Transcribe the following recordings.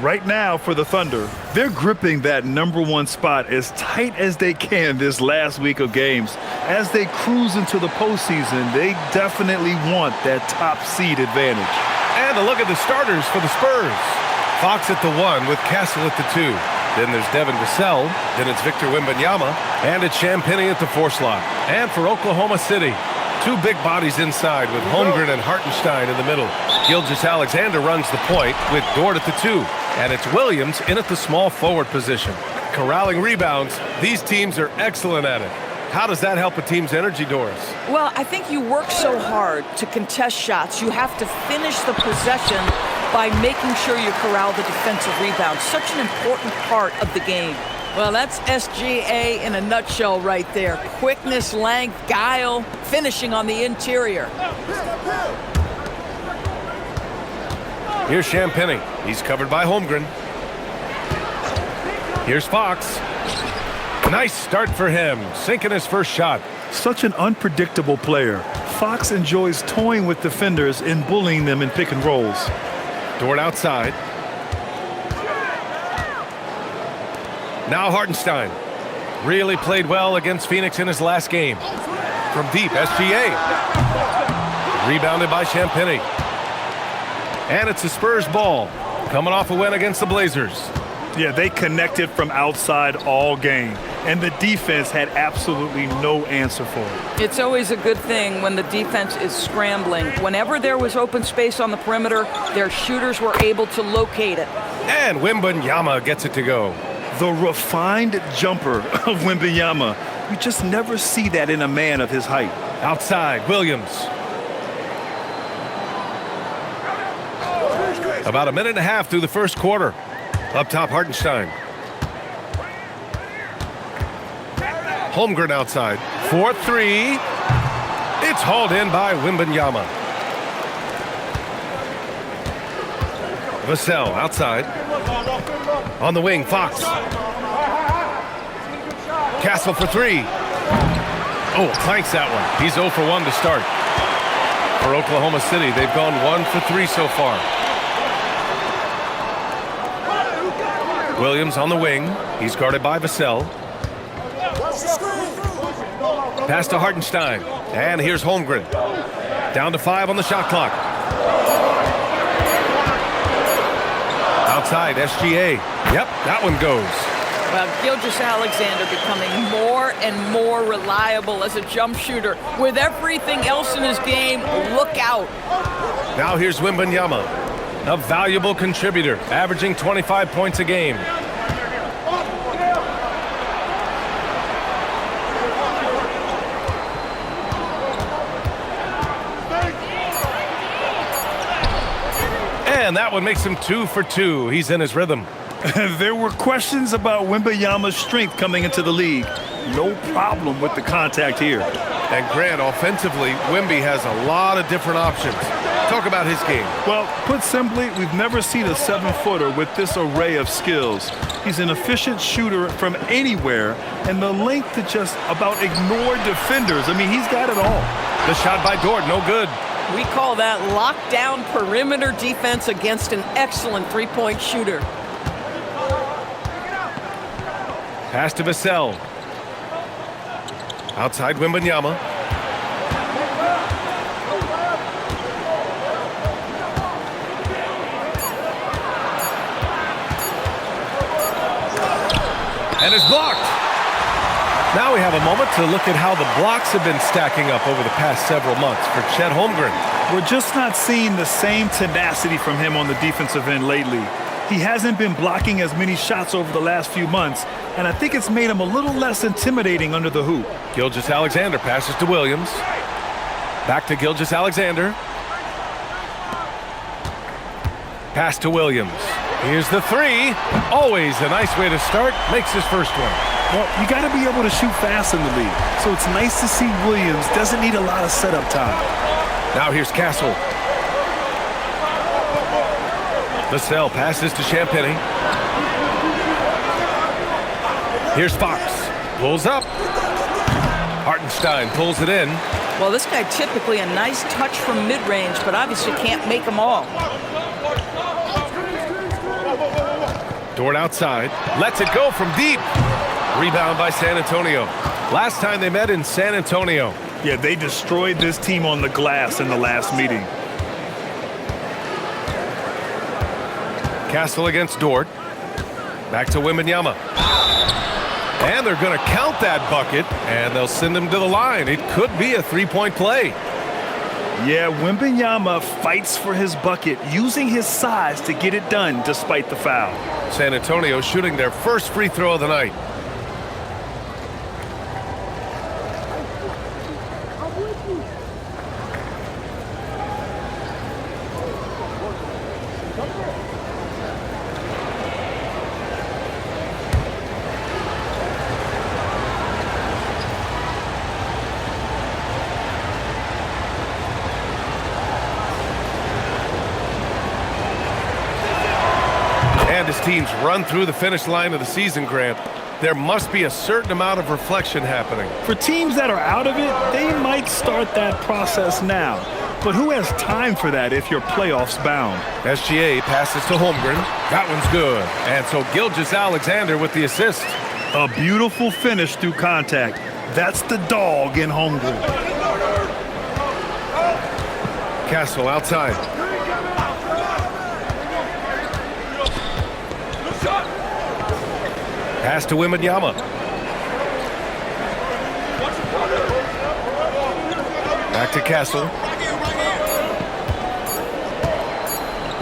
Right now for the Thunder, they're gripping that #1 spot as tight as they can this last week of games. As they cruise into the postseason, they definitely want that top seed advantage. And a look at the starters for the Spurs. Fox at the 1 with Castle at the 2. Then there's Devin Vassell. Then it's Victor Wembanyama. And it's Champagnie at the 4 slot. And for Oklahoma City, 2 big bodies inside with Holmgren and Hartenstein in the middle. Gilgeous-Alexander runs the point with Dort at the 2. And it's Williams in at the small forward position. Corralling rebounds, these teams are excellent at it. How does that help a team's energy, Doris? Well, I think you work so hard to contest shots. You have to finish the possession by making sure you corral the defensive rebound. Such an important part of the game. Well, that's SGA in a nutshell right there. Quickness, length, guile, finishing on the interior. Here's Champagnie. He's covered by Holmgren. Here's Fox. Nice start for him, sinking his first shot. Such an unpredictable player. Fox enjoys toying with defenders and bullying them in pick and rolls. Dort outside. Now Hartenstein. Really played well against Phoenix in his last game. From deep, SGA. Rebounded by Champagnie. And it's the Spurs ball, coming off a win against the Blazers. Yeah, they connected from outside all game, and the defense had absolutely no answer for it. It's always a good thing when the defense is scrambling. Whenever there was open space on the perimeter, their shooters were able to locate it. And Wembanyama gets it to go. The refined jumper of Wembanyama. You just never see that in a man of his height. Outside, Williams. About a minute and a half through the first quarter. Up top, Hartenstein. Holmgren outside. 4-3. It's hauled in by Wembanyama. Vassell outside. On the wing, Fox. Castle for 3. Oh, clanks that one. He's 0 for 1 to start. For Oklahoma City, they've gone 1 for 3 so far. Williams on the wing. He's guarded by Vassell. Pass to Hartenstein. And here's Holmgren. Down to 5 on the shot clock. Outside, SGA. Yep, that one goes. Well, Gilgeous-Alexander becoming more and more reliable as a jump shooter. With everything else in his game, look out. Now here's Wembanyama, a valuable contributor, averaging 25 points a game. And that one makes him 2 for 2. He's in his rhythm. There were questions about Wembanyama's strength coming into the league. No problem with the contact here. And Grant, offensively, Wemby has a lot of different options. Talk about his game. Well, put simply, we've never seen a 7-footer with this array of skills. He's an efficient shooter from anywhere, and the length to just about ignore defenders. I mean, he's got it all. The shot by Dort, no good. We call that lockdown perimeter defense against an excellent three-point shooter. Pass to Vassell. Outside Wembanyama. And it's blocked. Now we have a moment to look at how the blocks have been stacking up over the past several months for Chet Holmgren. We're just not seeing the same tenacity from him on the defensive end lately. He hasn't been blocking as many shots over the last few months, and I think it's made him a little less intimidating under the hoop. Gilgeous-Alexander passes to Williams. Back to Gilgeous-Alexander. Pass to Williams. Here's the 3. Always a nice way to start. Makes his first one. Well, you got to be able to shoot fast in the league, so it's nice to see Williams doesn't need a lot of setup time. Now here's Castle. Vassell passes to Champagnie. Here's Fox. Pulls up. Hartenstein pulls it in. Well, this guy typically a nice touch from mid-range, but obviously can't make them all. Dort outside. Lets it go from deep. Rebound by San Antonio. Last time they met in San Antonio. Yeah, they destroyed this team on the glass in the last meeting. Castle against Dort. Back to Wembanyama. And they're going to count that bucket, and they'll send him to the line. It could be a three-point play. Yeah, Wembanyama fights for his bucket, using his size to get it done despite the foul. San Antonio shooting their first free throw of the night. And his teams run through the finish line of the season, Grant. There must be a certain amount of reflection happening. For teams that are out of it, they might start that process now. But who has time for that if you're playoffs bound? SGA passes to Holmgren. That one's good. And so Gilgeous-Alexander with the assist. A beautiful finish through contact. That's the dog in Holmgren. Castle outside. Pass to Wembanyama. Back to Castle.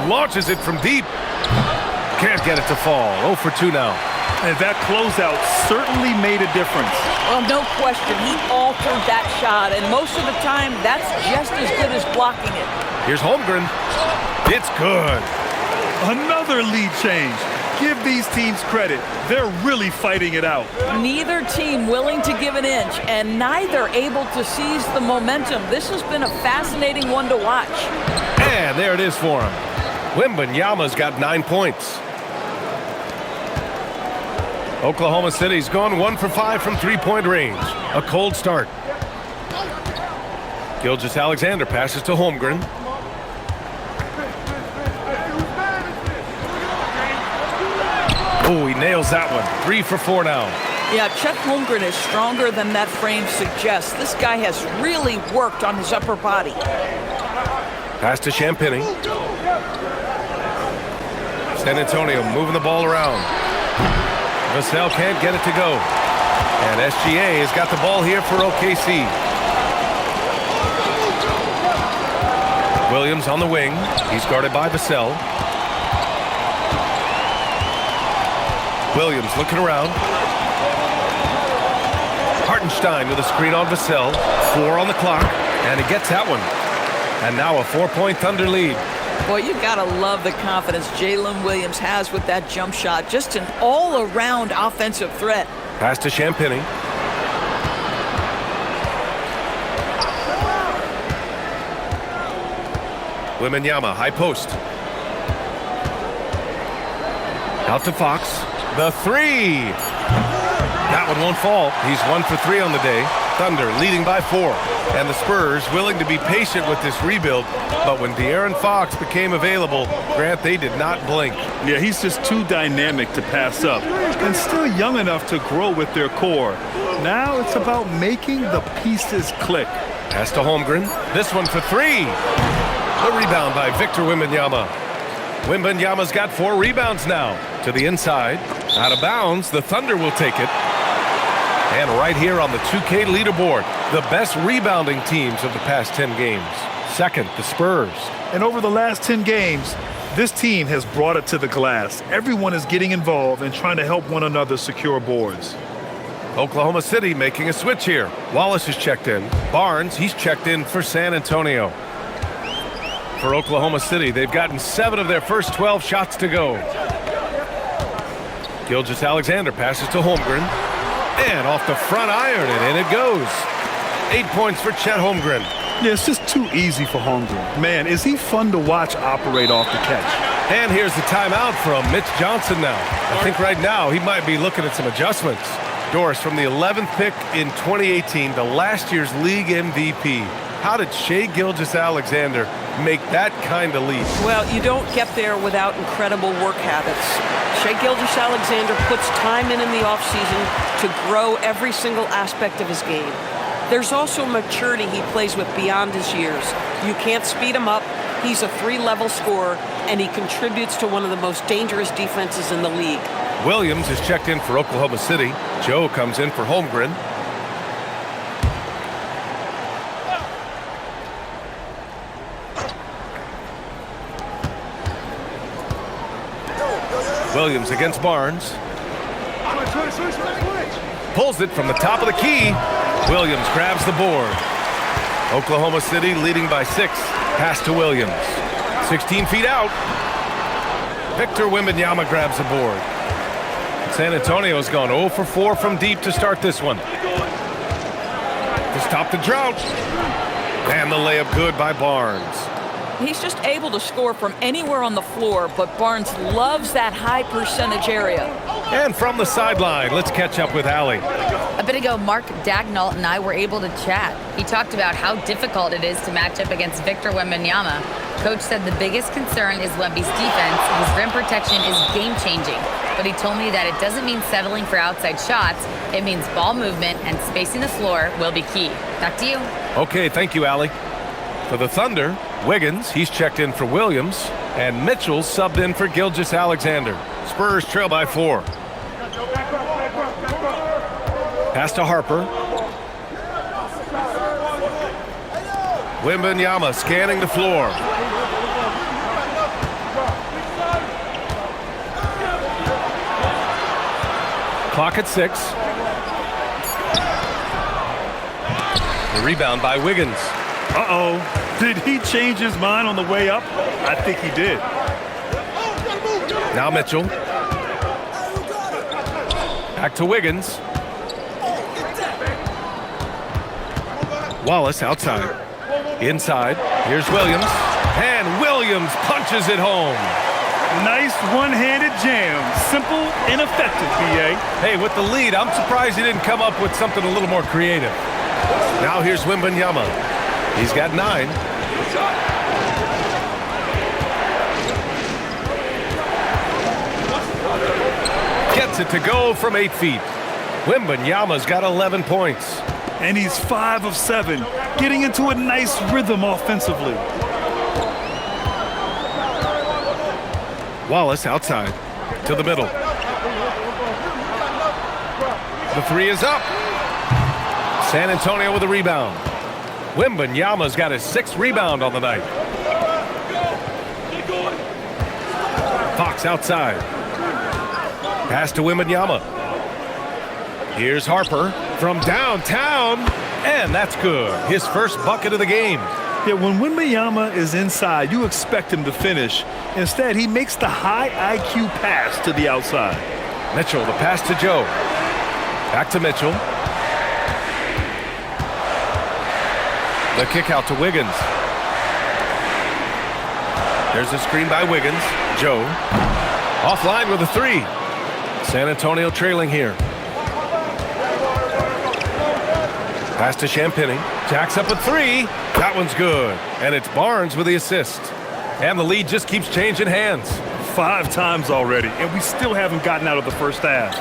Launches it from deep. Can't get it to fall. 0 for 2 now. And that closeout certainly made a difference. Well, no question. He altered that shot, and most of the time, that's just as good as blocking it. Here's Holmgren. It's good. Another lead change. Give these teams credit. They're really fighting it out. Neither team willing to give an inch, and neither able to seize the momentum. This has been a fascinating one to watch. And there it is for him. Wembanyama's got 9 points. Oklahoma City's gone 1 for 5 from three-point range. A cold start. Gilgeous-Alexander passes to Holmgren. Oh, he nails that one. 3 for 4 now. Yeah, Chet Holmgren is stronger than that frame suggests. This guy has really worked on his upper body. Pass to Champagnie. San Antonio moving the ball around. Vassell can't get it to go. And SGA has got the ball here for OKC. Williams on the wing. He's guarded by Vassell. Williams looking around. Hartenstein with a screen on Vassell. 4 on the clock. And he gets that one. And now a 4-point Thunder lead. Boy, you've got to love the confidence Jalen Williams has with that jump shot. Just an all-around offensive threat. Pass to Champagnie. Wembanyama, high post. Out to Fox. The 3. That one won't fall. He's 1 for 3 on the day. Thunder leading by 4. And the Spurs willing to be patient with this rebuild. But when De'Aaron Fox became available, Grant, they did not blink. Yeah, he's just too dynamic to pass up. And still young enough to grow with their core. Now it's about making the pieces click. Pass to Holmgren. This one for 3. The rebound by Victor Wembanyama. Wembanyama's got 4 rebounds now. To the inside. Out of bounds. The Thunder will take it. And right here on the 2K leaderboard, the best rebounding teams of the past 10 games. Second, the Spurs. And over the last 10 games, this team has brought it to the glass. Everyone is getting involved and trying to help one another secure boards. Oklahoma City making a switch here. Wallace is checked in. Barnes, he's checked in for San Antonio. For Oklahoma City, they've gotten 7 of their first 12 shots to go. Gilgeous-Alexander passes to Holmgren. And off the front iron, and in it goes. 8 points for Chet Holmgren. Yeah, it's just too easy for Holmgren. Man, is he fun to watch operate off the catch. And here's the timeout from Mitch Johnson now. I think right now he might be looking at some adjustments. Doris, from the 11th pick in 2018 to last year's league MVP, how did Shai Gilgeous-Alexander make that kind of leap? Well, you don't get there without incredible work habits. Shai Gilgeous-Alexander puts time in the offseason to grow every single aspect of his game. There's also maturity he plays with beyond his years. You can't speed him up. He's a 3-level scorer, and he contributes to one of the most dangerous defenses in the league. Williams is checked in for Oklahoma City. Joe comes in for Holmgren. Williams against Barnes. Pulls it from the top of the key. Williams grabs the board. Oklahoma City leading by 6. Pass to Williams. 16 feet out. Victor Wembanyama grabs the board. San Antonio's gone 0 for 4 from deep to start this one. To stop the drought. And the layup good by Barnes. He's just able to score from anywhere on the floor, but Barnes loves that high percentage area. And from the sideline, let's catch up with Allie. A bit ago, Mark Dagnall and I were able to chat. He talked about how difficult it is to match up against Victor Wembanyama. Coach said the biggest concern is Wemby's defense. His rim protection is game-changing. But he told me that it doesn't mean settling for outside shots. It means ball movement and spacing the floor will be key. Back to you. Okay, thank you, Allie. For the Thunder, Wiggins, he's checked in for Williams, and Mitchell subbed in for Gilgeous-Alexander. Spurs trail by 4. Pass to Harper. Wembanyama scanning the floor. Clock at 6. The rebound by Wiggins. Uh-oh. Did he change his mind on the way up? I think he did. Now Mitchell. Back to Wiggins. Wallace outside. Inside. Here's Williams. And Williams punches it home. Nice one-handed jam. Simple and effective, B.A. Hey, with the lead, I'm surprised he didn't come up with something a little more creative. Now here's Wembanyama. He's got 9. Gets it to go from 8 feet. Wembanyama's got 11 points. And he's 5 of 7, getting into a nice rhythm offensively. Wallace outside to the middle. The 3 is up. San Antonio with a rebound. Wembanyama's got his 6th rebound on the night. Fox outside. Pass to Wembanyama. Here's Harper from downtown, and that's good. His first bucket of the game. Yeah, when Wembanyama is inside, you expect him to finish. Instead, he makes the high IQ pass to the outside. Mitchell, the pass to Joe. Back to Mitchell. The kick out to Wiggins. There's a screen by Wiggins. Joe. Offline with a 3. San Antonio trailing here. Pass to Champagny. Jacks up a 3. That one's good. And it's Barnes with the assist. And the lead just keeps changing hands. 5 times already, and we still haven't gotten out of the first half.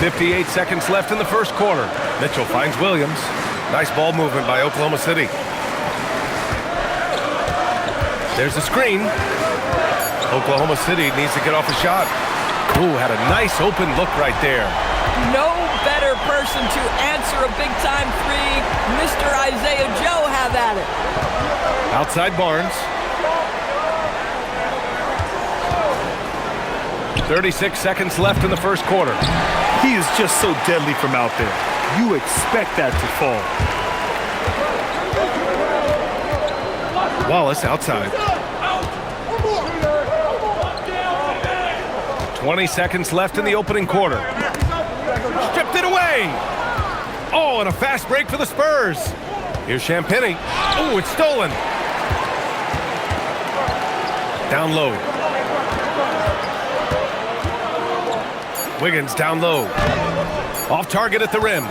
58 seconds left in the first quarter. Mitchell finds Williams. Nice ball movement by Oklahoma City. There's a screen. Oklahoma City needs to get off a shot. Ooh, had a nice open look right there. No better person to answer a big-time 3. Mr. Isaiah Joe, have at it. Outside Barnes. 36 seconds left in the first quarter. He is just so deadly from out there. You expect that to fall. Wallace outside. 20 seconds left in the opening quarter. Stripped it away. Oh, and a fast break for the Spurs. Here's Champagny. Oh, it's stolen. Down low. Wiggins down low. Off target at the rim.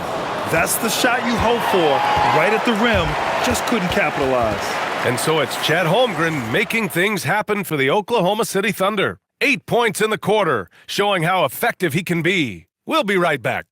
That's the shot you hope for, right at the rim, just couldn't capitalize. And so it's Chet Holmgren making things happen for the Oklahoma City Thunder. 8 points in the quarter, showing how effective he can be. We'll be right back.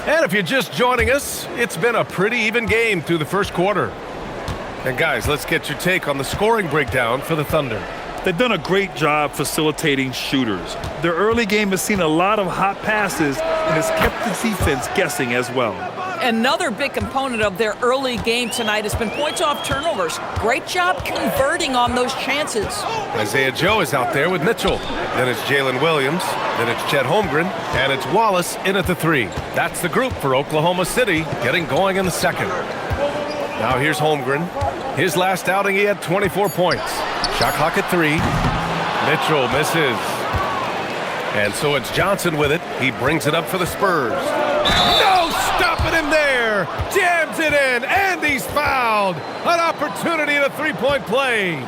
And if you're just joining us, it's been a pretty even game through the first quarter. And guys, let's get your take on the scoring breakdown for the Thunder. They've done a great job facilitating shooters. Their early game has seen a lot of hot passes and has kept the defense guessing as well. Another big component of their early game tonight has been points off turnovers. Great job converting on those chances. Isaiah Joe is out there with Mitchell. Then it's Jalen Williams. Then it's Chet Holmgren. And it's Wallace in at the 3. That's the group for Oklahoma City getting going in the second. Now here's Holmgren. His last outing, he had 24 points. Shot clock at 3. Mitchell misses. And so it's Johnson with it. He brings it up for the Spurs. No stopping him there. Jams it in, and he's fouled. An opportunity in a three-point play.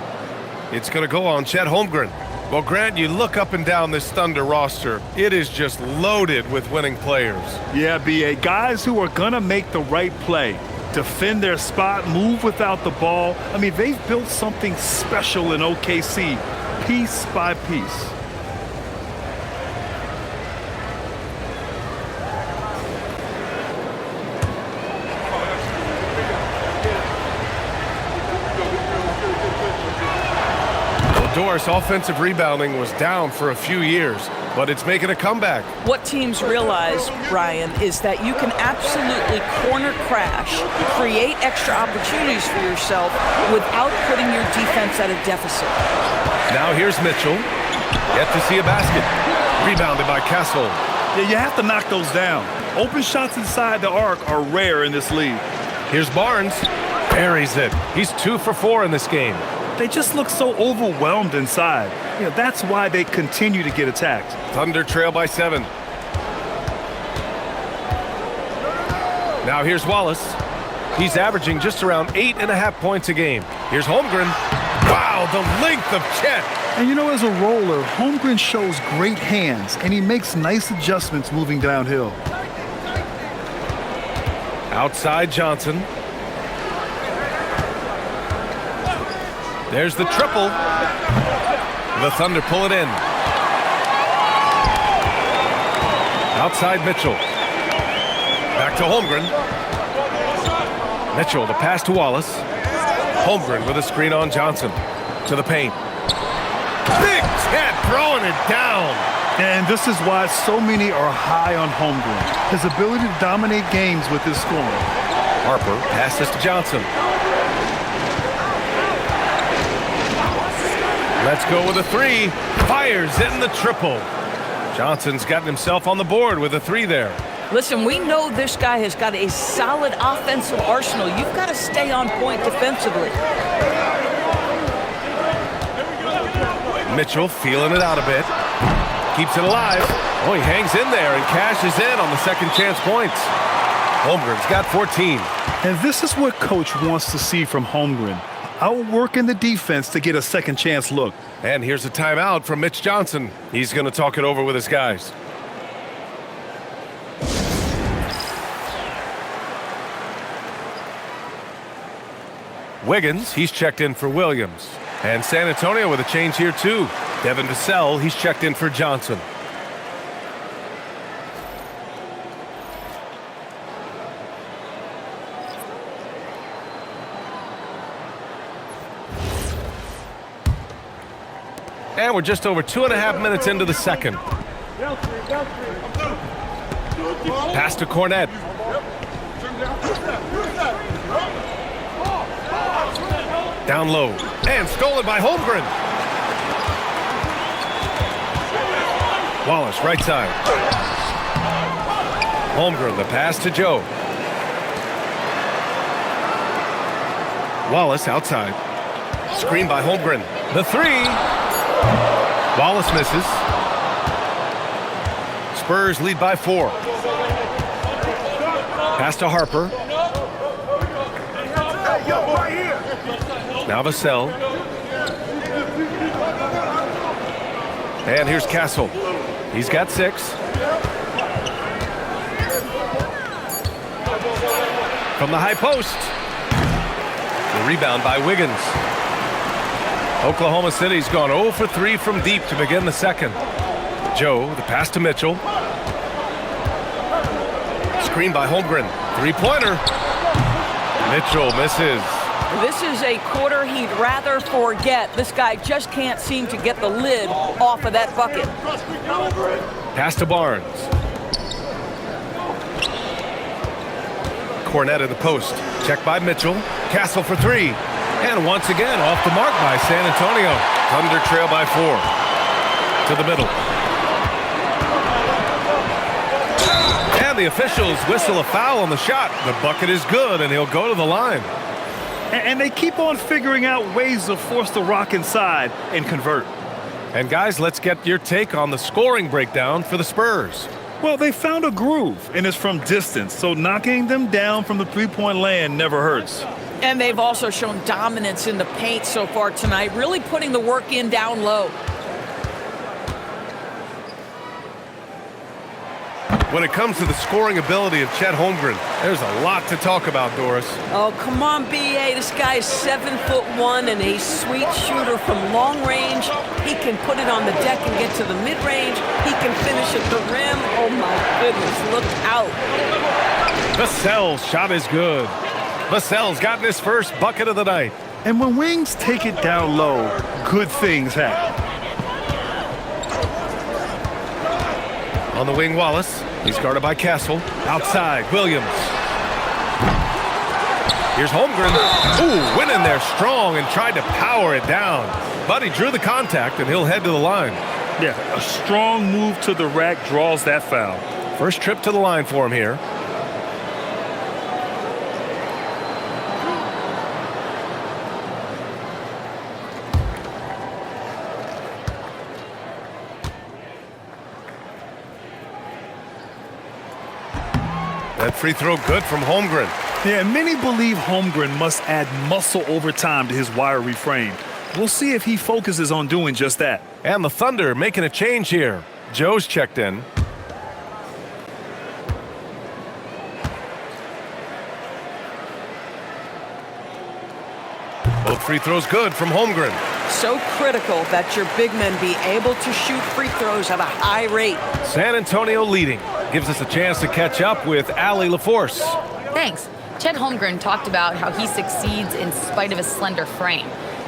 It's going to go on Chet Holmgren. Well, Grant, you look up and down this Thunder roster. It is just loaded with winning players. Yeah, B.A. Guys who are going to make the right play. Defend their spot, move without the ball. I mean, they've built something special in OKC, piece by piece. Doris offensive rebounding was down for a few years, but it's making a comeback. What teams realize, Brian, is that you can absolutely corner crash, create extra opportunities for yourself without putting your defense at a deficit. Now here's Mitchell. Yet to see a basket. Rebounded by Castle. Yeah, you have to knock those down. Open shots inside the arc are rare in this league. Here's Barnes. Buries it. He's 2 for 4 in this game. They just look so overwhelmed inside. You know, that's why they continue to get attacked. Thunder trail by 7. Now here's Wallace. He's averaging just around 8.5 points a game. Here's Holmgren. Wow, the length of Chet. And you know, as a roller, Holmgren shows great hands, and he makes nice adjustments moving downhill. Outside Johnson. There's the triple. The Thunder pull it in. Outside Mitchell. Back to Holmgren. Mitchell, the pass to Wallace. Holmgren with a screen on Johnson. To the paint. Big Chet throwing it down. And this is why so many are high on Holmgren. His ability to dominate games with his scoring. Harper passes to Johnson. Let's go with a 3. Fires in the triple. Johnson's gotten himself on the board with a 3 there. Listen, we know this guy has got a solid offensive arsenal. You've got to stay on point defensively. Mitchell feeling it out a bit. Keeps it alive. Oh, he hangs in there and cashes in on the second chance points. Holmgren's got 14. And this is what Coach wants to see from Holmgren. Outworking the defense to get a second chance look. And here's a timeout from Mitch Johnson. He's going to talk it over with his guys. Wiggins, he's checked in for Williams. And San Antonio with a change here too. Devin Vassell, he's checked in for Johnson. And we're just over 2.5 minutes into the second. Pass to Cornette. Down low. And stolen by Holmgren. Wallace, right side. Holmgren, the pass to Joe. Wallace outside. Screen by Holmgren. The 3. Wallace misses. Spurs lead by 4. Pass to Harper. Now Vassell. And here's Castle. He's got 6. From the high post. The rebound by Wiggins. Oklahoma City's gone 0 for 3 from deep to begin the second. Joe, the pass to Mitchell. Screen by Holmgren. Three-pointer. Mitchell misses. This is a quarter he'd rather forget. This guy just can't seem to get the lid off of that bucket. Pass to Barnes. Cornette at the post. Check by Mitchell. Castle for 3. And once again, off the mark by San Antonio. Thunder trail by 4. To the middle. And the officials whistle a foul on the shot. The bucket is good, and he'll go to the line. And they keep on figuring out ways to force the rock inside and convert. And guys, let's get your take on the scoring breakdown for the Spurs. Well, they found a groove, and it's from distance, so knocking them down from the three-point land never hurts. And they've also shown dominance in the paint so far tonight, really putting the work in down low. When it comes to the scoring ability of Chet Holmgren, there's a lot to talk about, Doris. Oh, come on, B.A. This guy is 7'1" and a sweet shooter from long range. He can put it on the deck and get to the mid-range. He can finish at the rim. Oh, my goodness, look out. Vassell's shot is good. Vassell's gotten his first bucket of the night. And when wings take it down low, good things happen. On the wing, Wallace. He's guarded by Castle. Outside, Williams. Here's Holmgren. Ooh, went in there strong and tried to power it down. But he drew the contact, and he'll head to the line. Yeah, a strong move to the rack draws that foul. First trip to the line for him here. That free throw good from Holmgren. Yeah, many believe Holmgren must add muscle over time to his wiry frame. We'll see if he focuses on doing just that. And the Thunder making a change here. Joe's checked in. Both free throws good from Holmgren. So critical that your big men be able to shoot free throws at a high rate. San Antonio leading. Gives us a chance to catch up with Allie LaForce. Thanks. Chet Holmgren talked about how he succeeds in spite of his slender frame.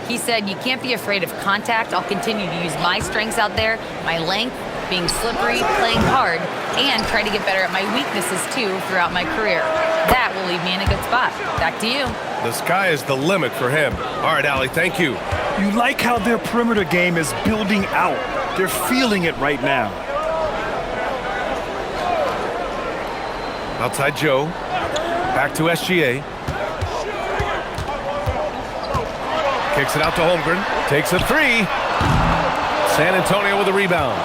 He said, you can't be afraid of contact. I'll continue to use my strengths out there, my length, being slippery, playing hard, and try to get better at my weaknesses too throughout my career. That will leave me in a good spot. Back to you. The sky is the limit for him. All right, Allie, thank you. You like how their perimeter game is building out. They're feeling it right now. Outside Joe. Back to SGA. Kicks it out to Holmgren. Takes a 3. San Antonio with a rebound.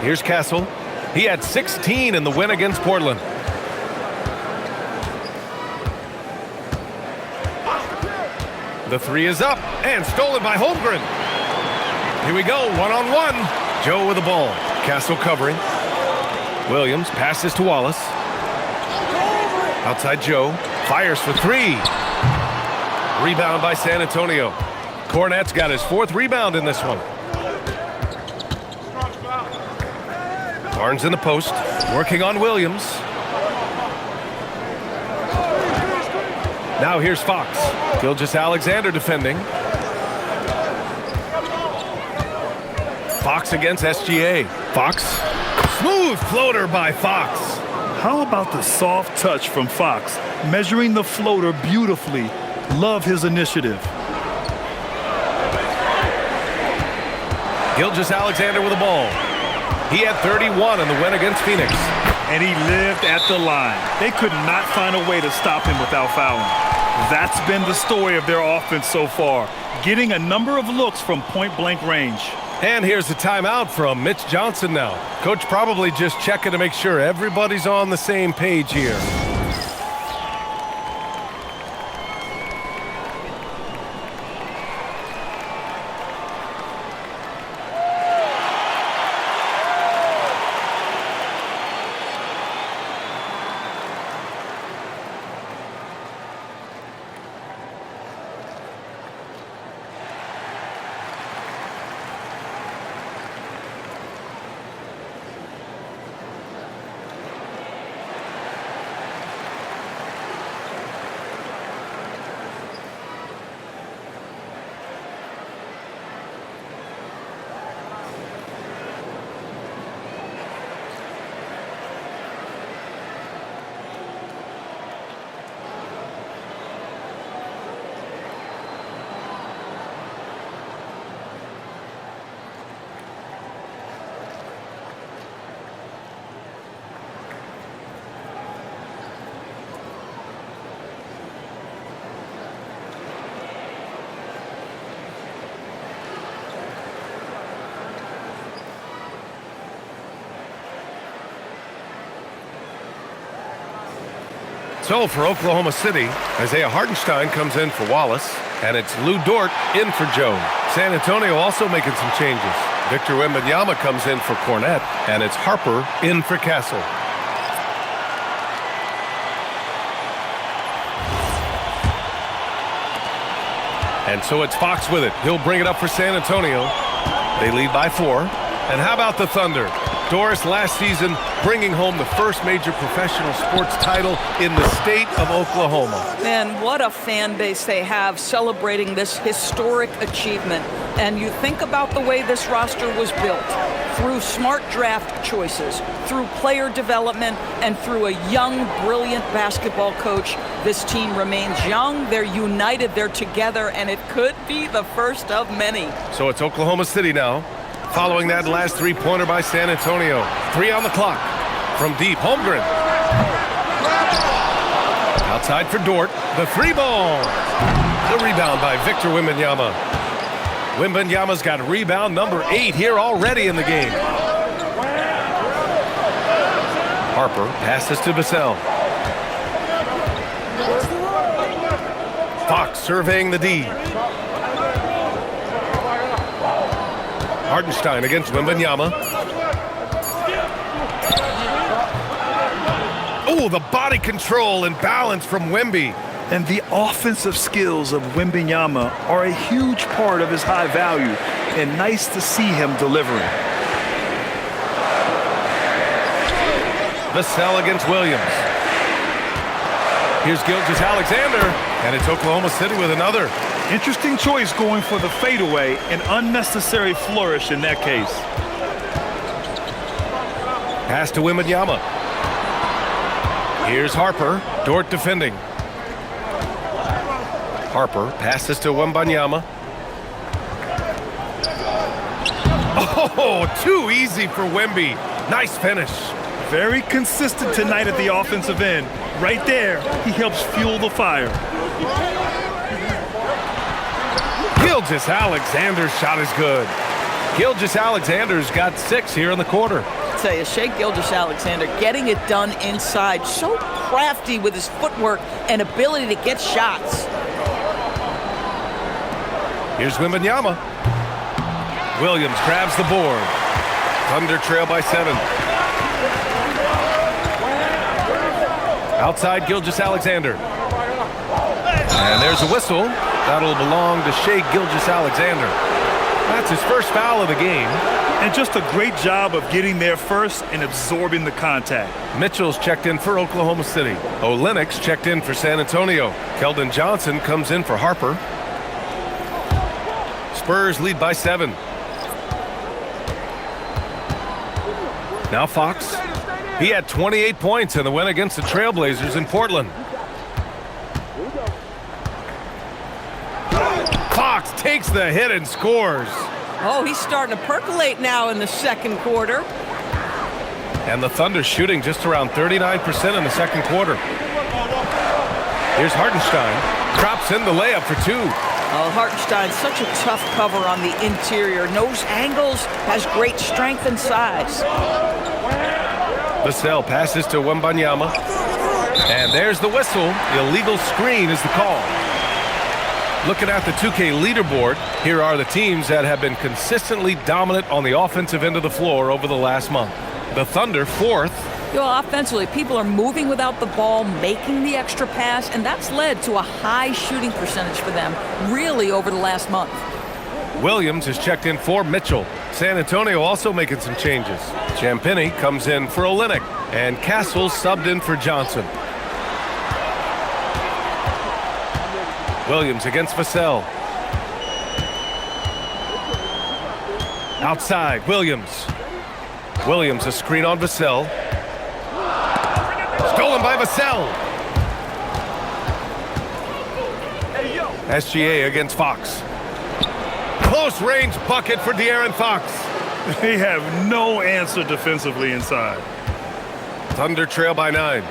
Here's Castle. He had 16 in the win against Portland. The 3 is up and stolen by Holmgren. Here we go, one-on-one. Joe with the ball. Castle covering. Williams passes to Wallace. Outside Joe. Fires for 3. Rebound by San Antonio. Cornette's got his 4th rebound in this one. Barnes in the post. Working on Williams. Now here's Fox. Gilgeous-Alexander defending. Fox against SGA. Fox. Smooth floater by Fox. How about the soft touch from Fox? Measuring the floater beautifully. Love his initiative. Gilgeous-Alexander with the ball. He had 31 in the win against Phoenix. And he lived at the line. They could not find a way to stop him without fouling. That's been the story of their offense so far, getting a number of looks from point-blank range. And here's a timeout from Mitch Johnson now. Coach probably just checking to make sure everybody's on the same page here. So for Oklahoma City, Isaiah Hartenstein comes in for Wallace, and it's Lou Dort in for Jones. San Antonio also making some changes. Victor Wembanyama comes in for Cornette, and it's Harper in for Castle. And so it's Fox with it. He'll bring it up for San Antonio. They lead by 4. And how about the Thunder? Doris last season bringing home the first major professional sports title in the state of Oklahoma. Man, what a fan base they have celebrating this historic achievement. And you think about the way this roster was built, through smart draft choices, through player development, and through a young, brilliant basketball coach. This team remains young, they're united, they're together, and it could be the first of many. So it's Oklahoma City now. Following that last three-pointer by San Antonio. 3 on the clock. From deep, Holmgren. Outside for Dort. The 3-ball. The rebound by Victor Wembanyama. Wembanyama's got rebound number 8 here already in the game. Harper passes to Vassell. Fox surveying the D. Hartenstein against Wembanyama. Oh, the body control and balance from Wemby. And the offensive skills of Wembanyama are a huge part of his high value, and nice to see him delivering. Vassell against Williams. Here's Gilgeous-Alexander, and it's Oklahoma City with another. Interesting choice going for the fadeaway, an unnecessary flourish in that case. Pass to Wembanyama. Here's Harper. Dort defending. Harper passes to Wembanyama. Oh, too easy for Wemby. Nice finish. Very consistent tonight at the offensive end. Right there, he helps fuel the fire. Gilgeous-Alexander's shot is good. Gilgeous-Alexander's got 6 here in the quarter. I'll tell you, Shai Gilgeous-Alexander getting it done inside. So crafty with his footwork and ability to get shots. Here's Wembanyama. Williams grabs the board. Thunder trail by 7. Outside Gilgeous-Alexander. And there's a whistle. That'll belong to Shai Gilgeous-Alexander. That's his first foul of the game. And just a great job of getting there first and absorbing the contact. Mitchell's checked in for Oklahoma City. Lynx checked in for San Antonio. Keldon Johnson comes in for Harper. Spurs lead by 7. Now Fox. He had 28 points in the win against the Trailblazers in Portland. Fox takes the hit and scores. Oh, he's starting to percolate now in the second quarter. And the Thunder shooting just around 39% in the second quarter. Here's Hartenstein. Drops in the layup for 2. Oh, Hartenstein, such a tough cover on the interior. Knows angles, has great strength and size. Vassell passes to Wembanyama. And there's the whistle. Illegal screen is the call. Looking at the 2K leaderboard, here are the teams that have been consistently dominant on the offensive end of the floor over the last month. The Thunder, 4th. Offensively, people are moving without the ball, making the extra pass, and that's led to a high shooting percentage for them, really, over the last month. Williams is checked in for Mitchell. San Antonio also making some changes. Champagnie comes in for Olynyk, and Castle subbed in for Johnson. Williams against Vassell. Outside, Williams. Williams, a screen on Vassell. Stolen by Vassell. SGA against Fox. Close range bucket for De'Aaron Fox. They have no answer defensively inside. Thunder trail by 9.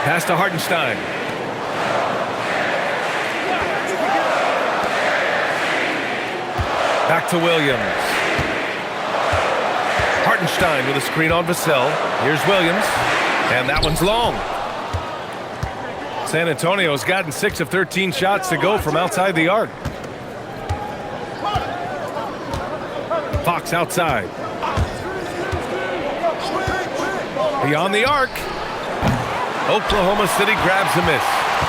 Pass to Hartenstein. Back to Williams. Hartenstein with a screen on Vassell. Here's Williams. And that one's long. San Antonio's gotten 6 of 13 shots to go from outside the arc. Fox outside. Beyond the arc. Oklahoma City grabs a miss.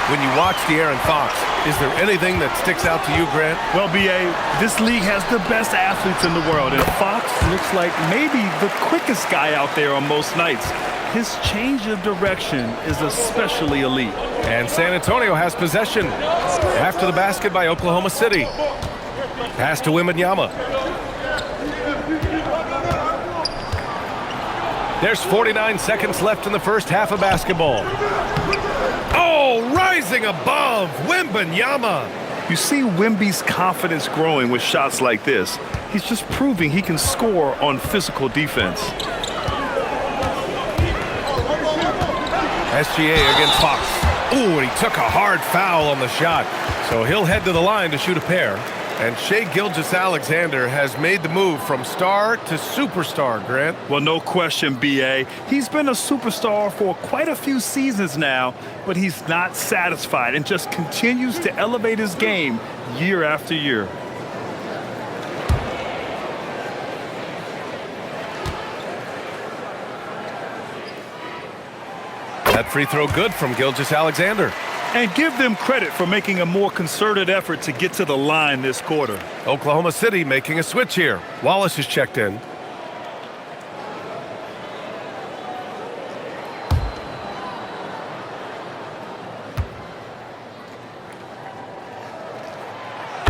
When you watch De'Aaron Fox, is there anything that sticks out to you, Grant? Well, B.A., this league has the best athletes in the world, and Fox looks like maybe the quickest guy out there on most nights. His change of direction is especially elite. And San Antonio has possession after the basket by Oklahoma City. Pass to Wembanyama. There's 49 seconds left in the first half of basketball. Oh, rising above, Wembanyama. You see Wemby's confidence growing with shots like this. He's just proving he can score on physical defense. SGA against Fox. Ooh, and he took a hard foul on the shot. So he'll head to the line to shoot a pair. And Shai Gilgeous-Alexander has made the move from star to superstar, Grant. Well, no question, B.A. He's been a superstar for quite a few seasons now, but he's not satisfied and just continues to elevate his game year after year. That free throw good from Gilgeous-Alexander. And give them credit for making a more concerted effort to get to the line this quarter. Oklahoma City making a switch here. Wallace is checked in.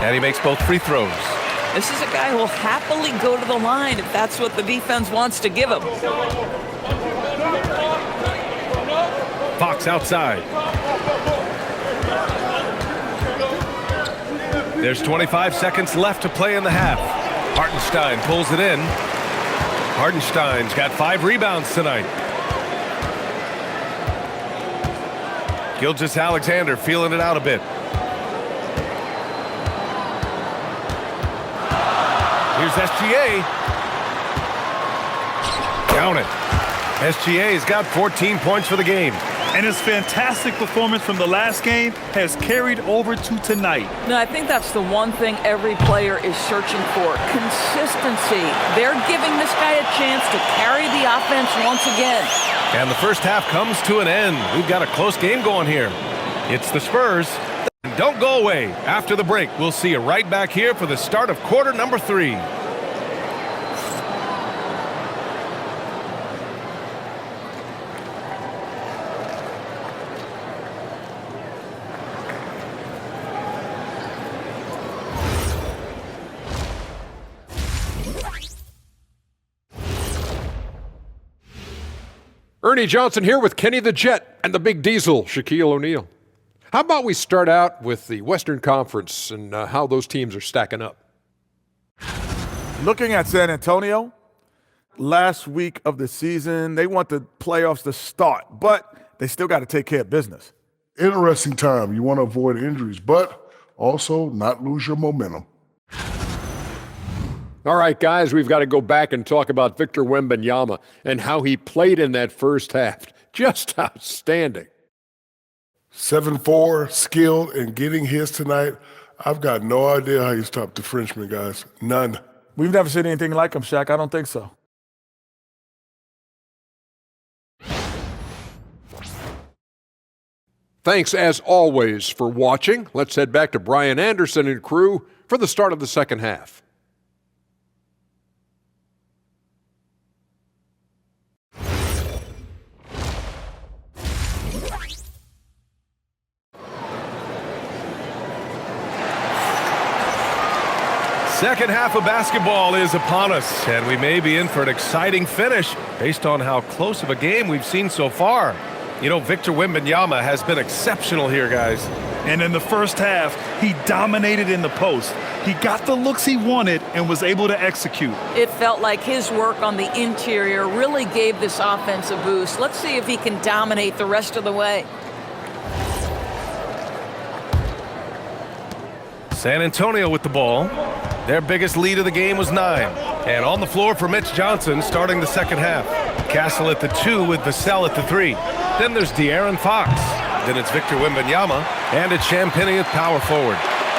And he makes both free throws. This is a guy who will happily go to the line if that's what the defense wants to give him. Fox outside. There's 25 seconds left to play in the half. Hartenstein pulls it in. Hartenstein's got 5 rebounds tonight. Gilgeous-Alexander feeling it out a bit. Here's SGA. Count it. SGA's got 14 points for the game. And his fantastic performance from the last game has carried over to tonight. No, I think that's the one thing every player is searching for. Consistency. They're giving this guy a chance to carry the offense once again. And the first half comes to an end. We've got a close game going here. It's the Spurs. Don't go away. After the break, we'll see you right back here for the start of quarter number 3. Ernie Johnson here with Kenny the Jet and the Big Diesel, Shaquille O'Neal. How about we start out with the Western Conference and how those teams are stacking up? Looking at San Antonio, last week of the season, they want the playoffs to start, but they still got to take care of business. Interesting time. You want to avoid injuries, but Also, not lose your momentum. All right, guys, we've got to go back and talk about Victor Wembanyama and how he played in that first half. Just outstanding. 7'4", skilled, and getting his tonight. I've got no idea how you stop the Frenchman, guys. None. We've never seen anything like him, Shaq. I don't think so. Thanks, as always, for watching. Let's head back to Brian Anderson and crew for the start of the second half. Second half of basketball is upon us, and we may be in for an exciting finish based on how close of a game we've seen so far. You know, Victor Wembanyama has been exceptional here, guys. And in the first half, he dominated in the post. He got the looks he wanted and was able to execute. It felt like his work on the interior really gave this offense a boost. Let's see if he can dominate the rest of the way. San Antonio with the ball. Their biggest lead of the game was 9. And on the floor for Mitch Johnson starting the second half. Castle at the 2 with Vassell at the 3. Then there's De'Aaron Fox. Then it's Victor Wembanyama. And it's Champagnie at power forward.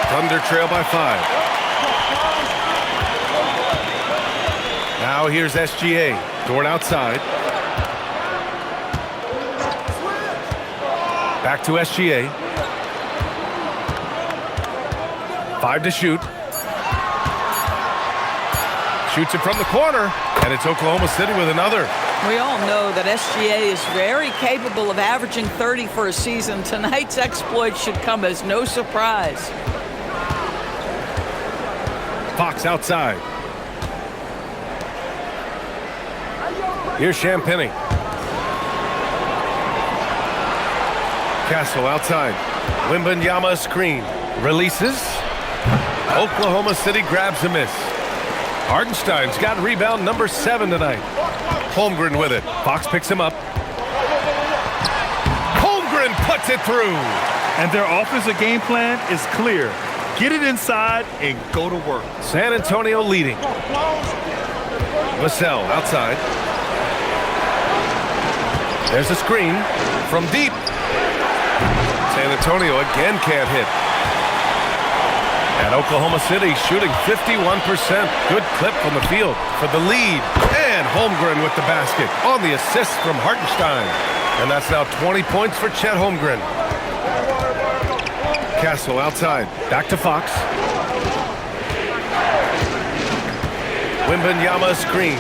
Thunder trail by 5. Now here's SGA. Dort outside. Back to SGA. 5 to shoot. Shoots it from the corner, and it's Oklahoma City with another. We all know that SGA is very capable of averaging 30 for a season. Tonight's exploit should come as no surprise. Fox outside. Here's Champagnie. Castle outside. Wembanyama screen. Releases. Oklahoma City grabs a miss. Hardenstein's got rebound number 7 tonight. Holmgren with it. Fox picks him up. Holmgren puts it through. And their offensive game plan is clear. Get it inside and go to work. San Antonio leading. Vassell outside. There's a screen from deep. San Antonio again can't hit. And Oklahoma City shooting 51%. Good clip from the field for the lead. And Holmgren with the basket on the assist from Hartenstein. And that's now 20 points for Chet Holmgren. Castle outside. Back to Fox. Wembanyama screen.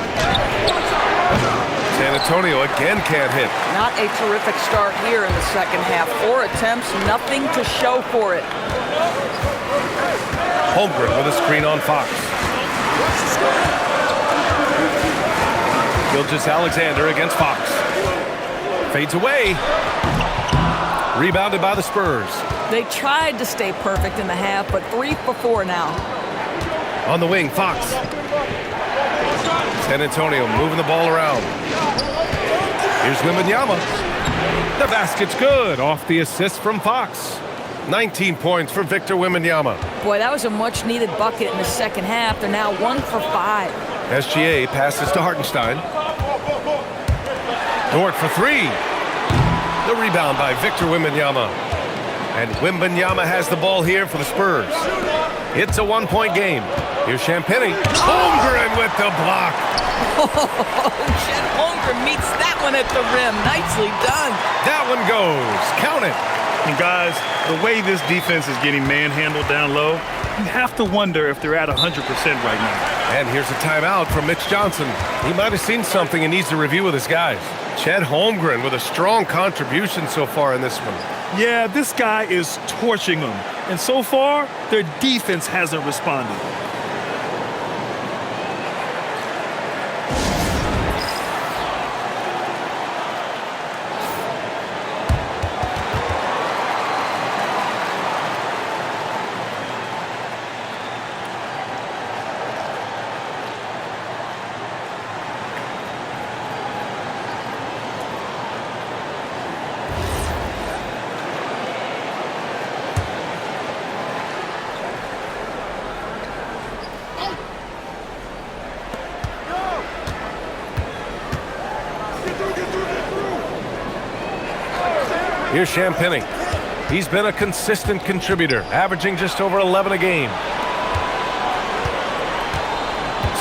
San Antonio again can't hit. Not a terrific start here in the second half. 4 attempts, nothing to show for it. Holmgren with a screen on Fox. Gilgeous-Alexander against Fox. Fades away. Rebounded by the Spurs. They tried to stay perfect in the half, but 3 for 4 now. On the wing, Fox. San Antonio moving the ball around. Here's Wembanyama. The basket's good off the assist from Fox. 19 points for Victor Wembanyama. Boy, that was a much-needed bucket in the second half. They're now 1 for 5. SGA passes to Hartenstein. Dort for 3. The rebound by Victor Wembanyama. And Wembanyama has the ball here for the Spurs. It's a 1-point game. Here's Champagnie. Holmgren with the block. Chet Holmgren meets that one at the rim. Nicely done. That one goes. Count it. And guys, the way this defense is getting manhandled down low, you have to wonder if they're at 100% right now. And here's a timeout from Mitch Johnson. He might have seen something and needs to review with his guys. Chet Holmgren with a strong contribution so far in this one. Yeah, this guy is torching them. And so far, their defense hasn't responded. Here's Champagnie. He's been a consistent contributor, averaging just over 11 a game.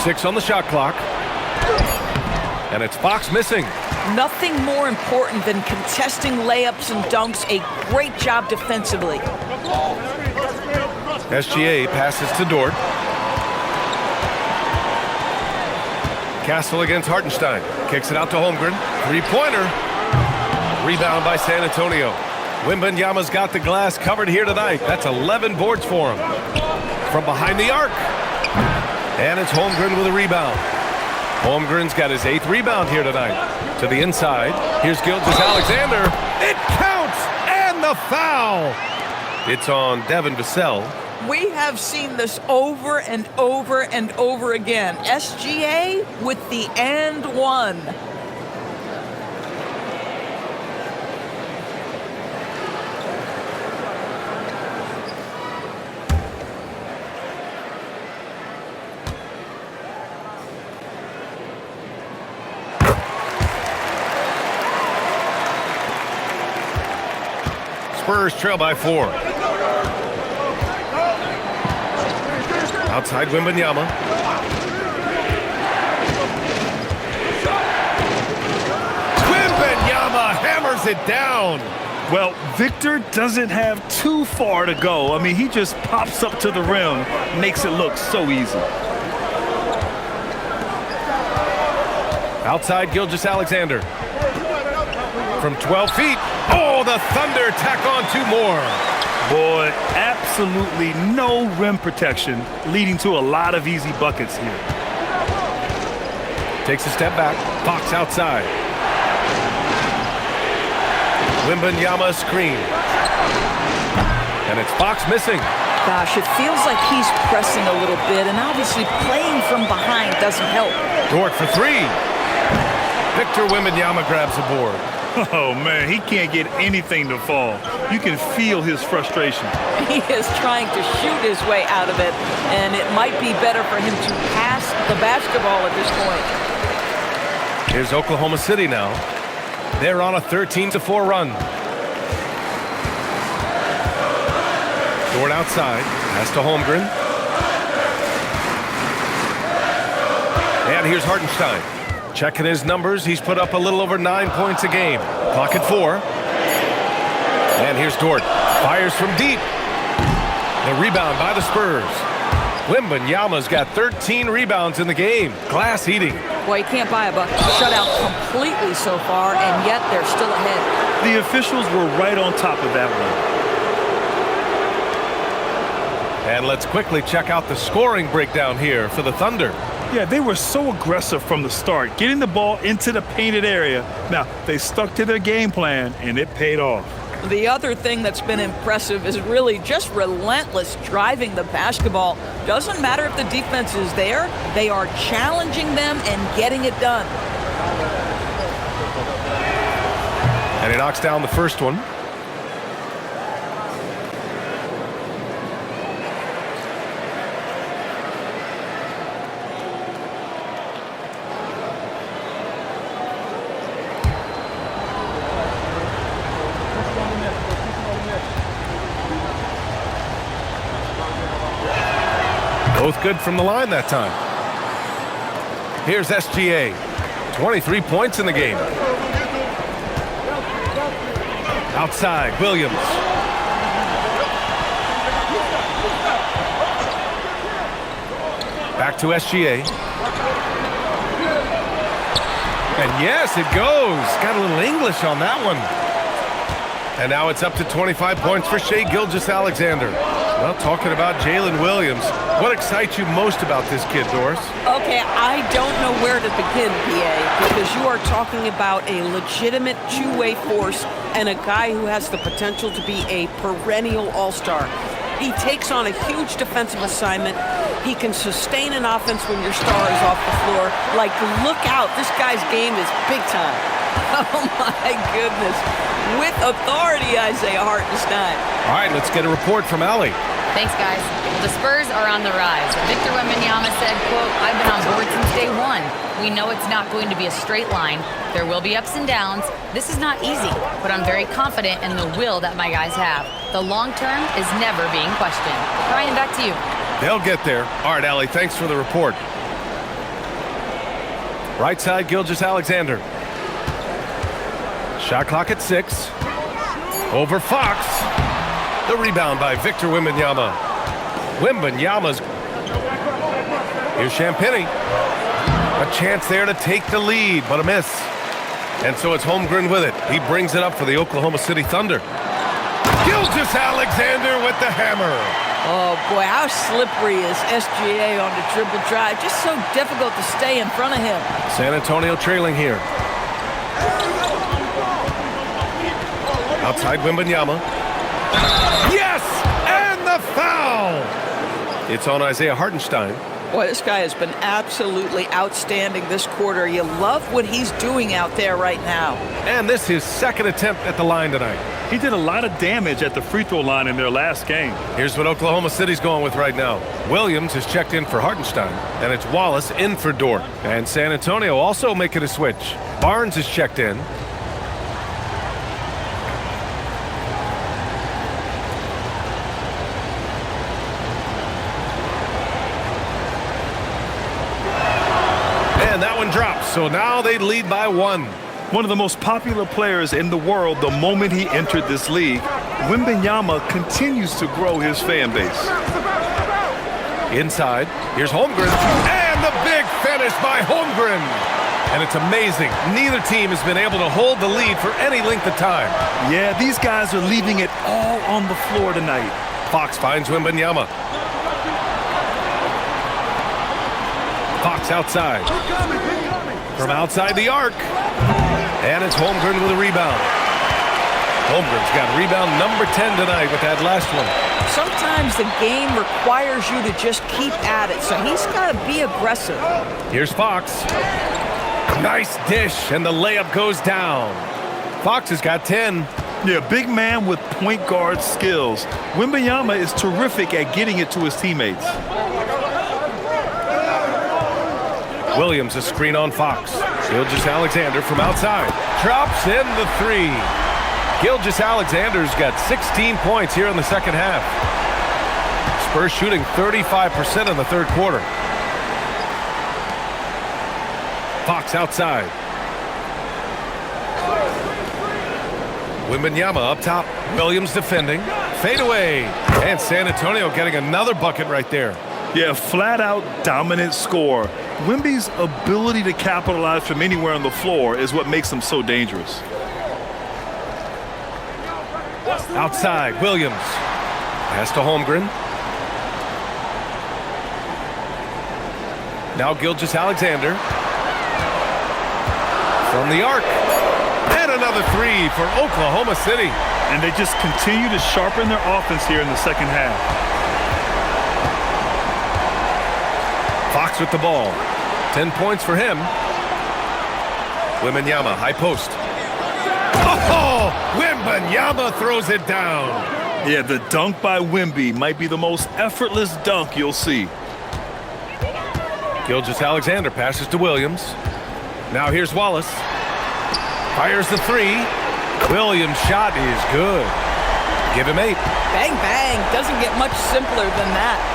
6 on the shot clock. And it's Fox missing. Nothing more important than contesting layups and dunks. A great job defensively. SGA passes to Dort. Castle against Hartenstein. Kicks it out to Holmgren. Three-pointer. Rebound by San Antonio. Wembanyama's got the glass covered here tonight. That's 11 boards for him. From behind the arc. And it's Holmgren with a rebound. Holmgren's got his 8th rebound here tonight. To the inside. Here's Gilgeous-Alexander. It counts! And the foul! It's on Devin Vassell. We have seen this over and over and over again. SGA with the and one. Spurs trail by 4. Outside Wembanyama. Wembanyama hammers it down. Well, Victor doesn't have too far to go. I mean, he just pops up to the rim, makes it look so easy. Outside Gilgeous-Alexander. From 12 feet. Oh, the Thunder tack on 2 more. Boy, absolutely no rim protection, leading to a lot of easy buckets here. Takes a step back. Fox outside. Wembanyama screen. And it's Fox missing. Gosh, it feels like he's pressing a little bit, and obviously playing from behind doesn't help. Dort for 3. Victor Wembanyama grabs the board. Oh, man, he can't get anything to fall. You can feel his frustration. He is trying to shoot his way out of it, and it might be better for him to pass the basketball at this point. Here's Oklahoma City now. They're on a 13-4 run. Dort outside. Pass to Holmgren. And here's Hartenstein. Checking his numbers, he's put up a little over 9 points a game. Clock at 4. And here's Dort. Fires from deep. The rebound by the Spurs. Wembanyama's got 13 rebounds in the game. Glass eating. Boy, you can't buy a bucket. Shut out completely so far, and yet they're still ahead. The officials were right on top of that one. And let's quickly check out the scoring breakdown here for the Thunder. Yeah, they were so aggressive from the start, getting the ball into the painted area. Now, they stuck to their game plan, and it paid off. The other thing that's been impressive is really just relentless driving the basketball. Doesn't matter if the defense is there, they are challenging them and getting it done. And he knocks down the first one. Both good from the line that time. Here's SGA. 23 points in the game. Outside, Williams. Back to SGA. And yes, it goes. Got a little English on that one. And now it's up to 25 points for Shai Gilgeous-Alexander. Well, talking about Jalen Williams, what excites you most about this kid, Doris? Okay, I don't know where to begin, PA, because you are talking about a legitimate two-way force and a guy who has the potential to be a perennial all-star. He takes on a huge defensive assignment. He can sustain an offense when your star is off the floor. Like, look out, this guy's game is big time. Oh, my goodness. With authority, Isaiah Hartenstein. All right, let's get a report from Allie. Thanks, guys. The Spurs are on the rise. Victor Wembanyama said, quote, "I've been on board since day one. We know it's not going to be a straight line. There will be ups and downs. This is not easy, but I'm very confident in the will that my guys have. The long term is never being questioned." Ryan, back to you. They'll get there. All right, Allie, thanks for the report. Right side, Gilgeous-Alexander. Shot clock at 6. Over Fox. The rebound by Victor Wembanyama. Wembanyama's. Here's Champagnie. A chance there to take the lead, but a miss. And so it's Holmgren with it. He brings it up for the Oklahoma City Thunder. Gilgeous-Alexander with the hammer. Oh, boy, how slippery is SGA on the dribble drive. Just so difficult to stay in front of him. San Antonio trailing here. Outside Wembanyama. Yes! And the foul! It's on Isaiah Hartenstein. Boy, this guy has been absolutely outstanding this quarter. You love what he's doing out there right now. And this is his second attempt at the line tonight. He did a lot of damage at the free throw line in their last game. Here's what Oklahoma City's going with right now. Williams has checked in for Hartenstein, and it's Wallace in for Dort. And San Antonio also making a switch. Barnes has checked in. And that one drops, so now they lead by 1. One of the most popular players in the world the moment he entered this league, Wembanyama continues to grow his fan base. Inside, here's Holmgren, and the big finish by Holmgren. And it's amazing. Neither team has been able to hold the lead for any length of time. Yeah, these guys are leaving it all on the floor tonight. Fox finds Wembanyama. Fox outside. From outside the arc. And it's Holmgren with a rebound. Holmgren's got rebound number 10 tonight with that last one. Sometimes the game requires you to just keep at it, so he's got to be aggressive. Here's Fox. Nice dish, and the layup goes down. Fox has got 10. Yeah, big man with point guard skills. Wembanyama is terrific at getting it to his teammates. Williams, a screen on Fox. Gilgeous-Alexander from outside. Drops in the 3. Gilgeous-Alexander's got 16 points here in the second half. Spurs shooting 35% in the third quarter. Fox outside. Wembanyama up top. Williams defending. Fade away. And San Antonio getting another bucket right there. Yeah, flat-out dominant score. Wemby's ability to capitalize from anywhere on the floor is what makes him so dangerous. Outside, Williams. Pass to Holmgren. Now Gilgeous-Alexander. From the arc. And another 3 for Oklahoma City. And they just continue to sharpen their offense here in the second half. Fox with the ball. 10 points for him. Wembanyama, high post. Oh! Wembanyama throws it down. Yeah, the dunk by Wemby might be the most effortless dunk you'll see. Gilgeous-Alexander passes to Williams. Now here's Wallace. Fires the 3. Williams' shot is good. Give him 8. Bang, bang. Doesn't get much simpler than that.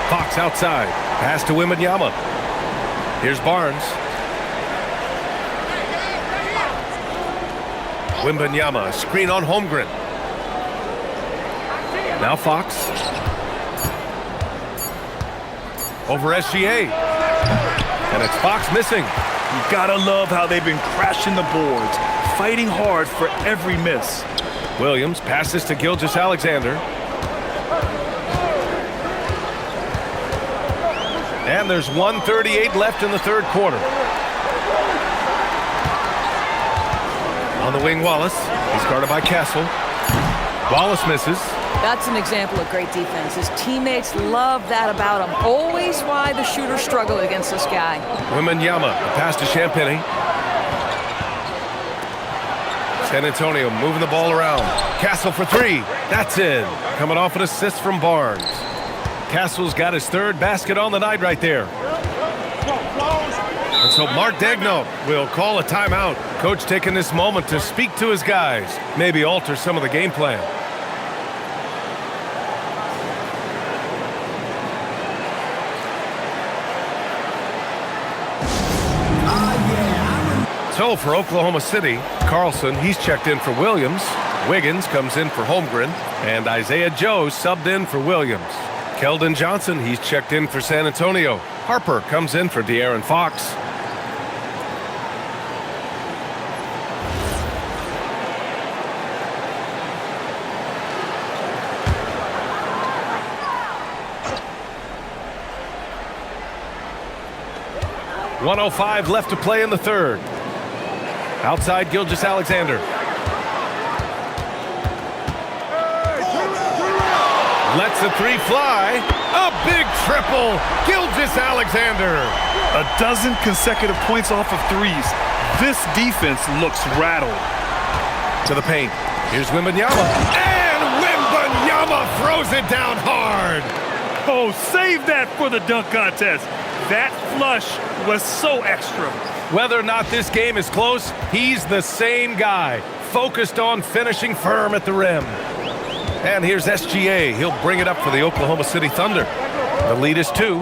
Fox outside. Pass to Wembanyama. Here's Barnes. Wembanyama, screen on Holmgren. Now Fox. Over SGA. And it's Fox missing. You gotta love how they've been crashing the boards, fighting hard for every miss. Williams passes to Gilgeous-Alexander. And there's 1:38 left in the third quarter. On the wing, Wallace. He's guarded by Castle. Wallace misses. That's an example of great defense. His teammates love that about him. Always why the shooters struggle against this guy. Wembanyama, pass to Champagnie. San Antonio moving the ball around. Castle for three. That's in. Coming off an assist from Barnes. Castle's got his third basket on the night right there. And so Mark Daigneault will call a timeout. Coach taking this moment to speak to his guys, maybe alter some of the game plan. So for Oklahoma City, Carlson, he's checked in for Williams. Wiggins comes in for Holmgren. And Isaiah Joe subbed in for Williams. Keldon Johnson, he's checked in for San Antonio. Harper comes in for De'Aaron Fox. .105 left to play in the third. Outside Gilgeous-Alexander. Lets the three fly. A big triple. Gilgeous-Alexander. A dozen consecutive points off of threes. This defense looks rattled. To the paint. Here's Wembanyama. And Wembanyama throws it down hard. Oh, save that for the dunk contest. That flush was so extra. Whether or not this game is close, he's the same guy, focused on finishing firm at the rim. And here's SGA. He'll bring it up for the Oklahoma City Thunder. The lead is 2.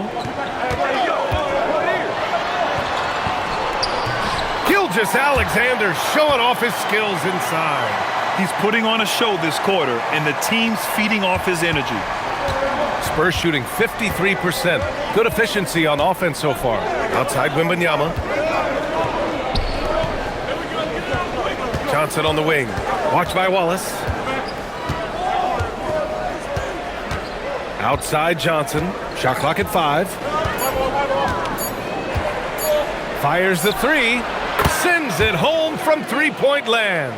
Gilgeous-Alexander showing off his skills inside. He's putting on a show this quarter, and the team's feeding off his energy. Spurs shooting 53%. Good efficiency on offense so far. Outside Wembanyama. Johnson on the wing. Watched by Wallace. Outside Johnson. Shot clock at 5. Fires the three. Sends it home from three-point land.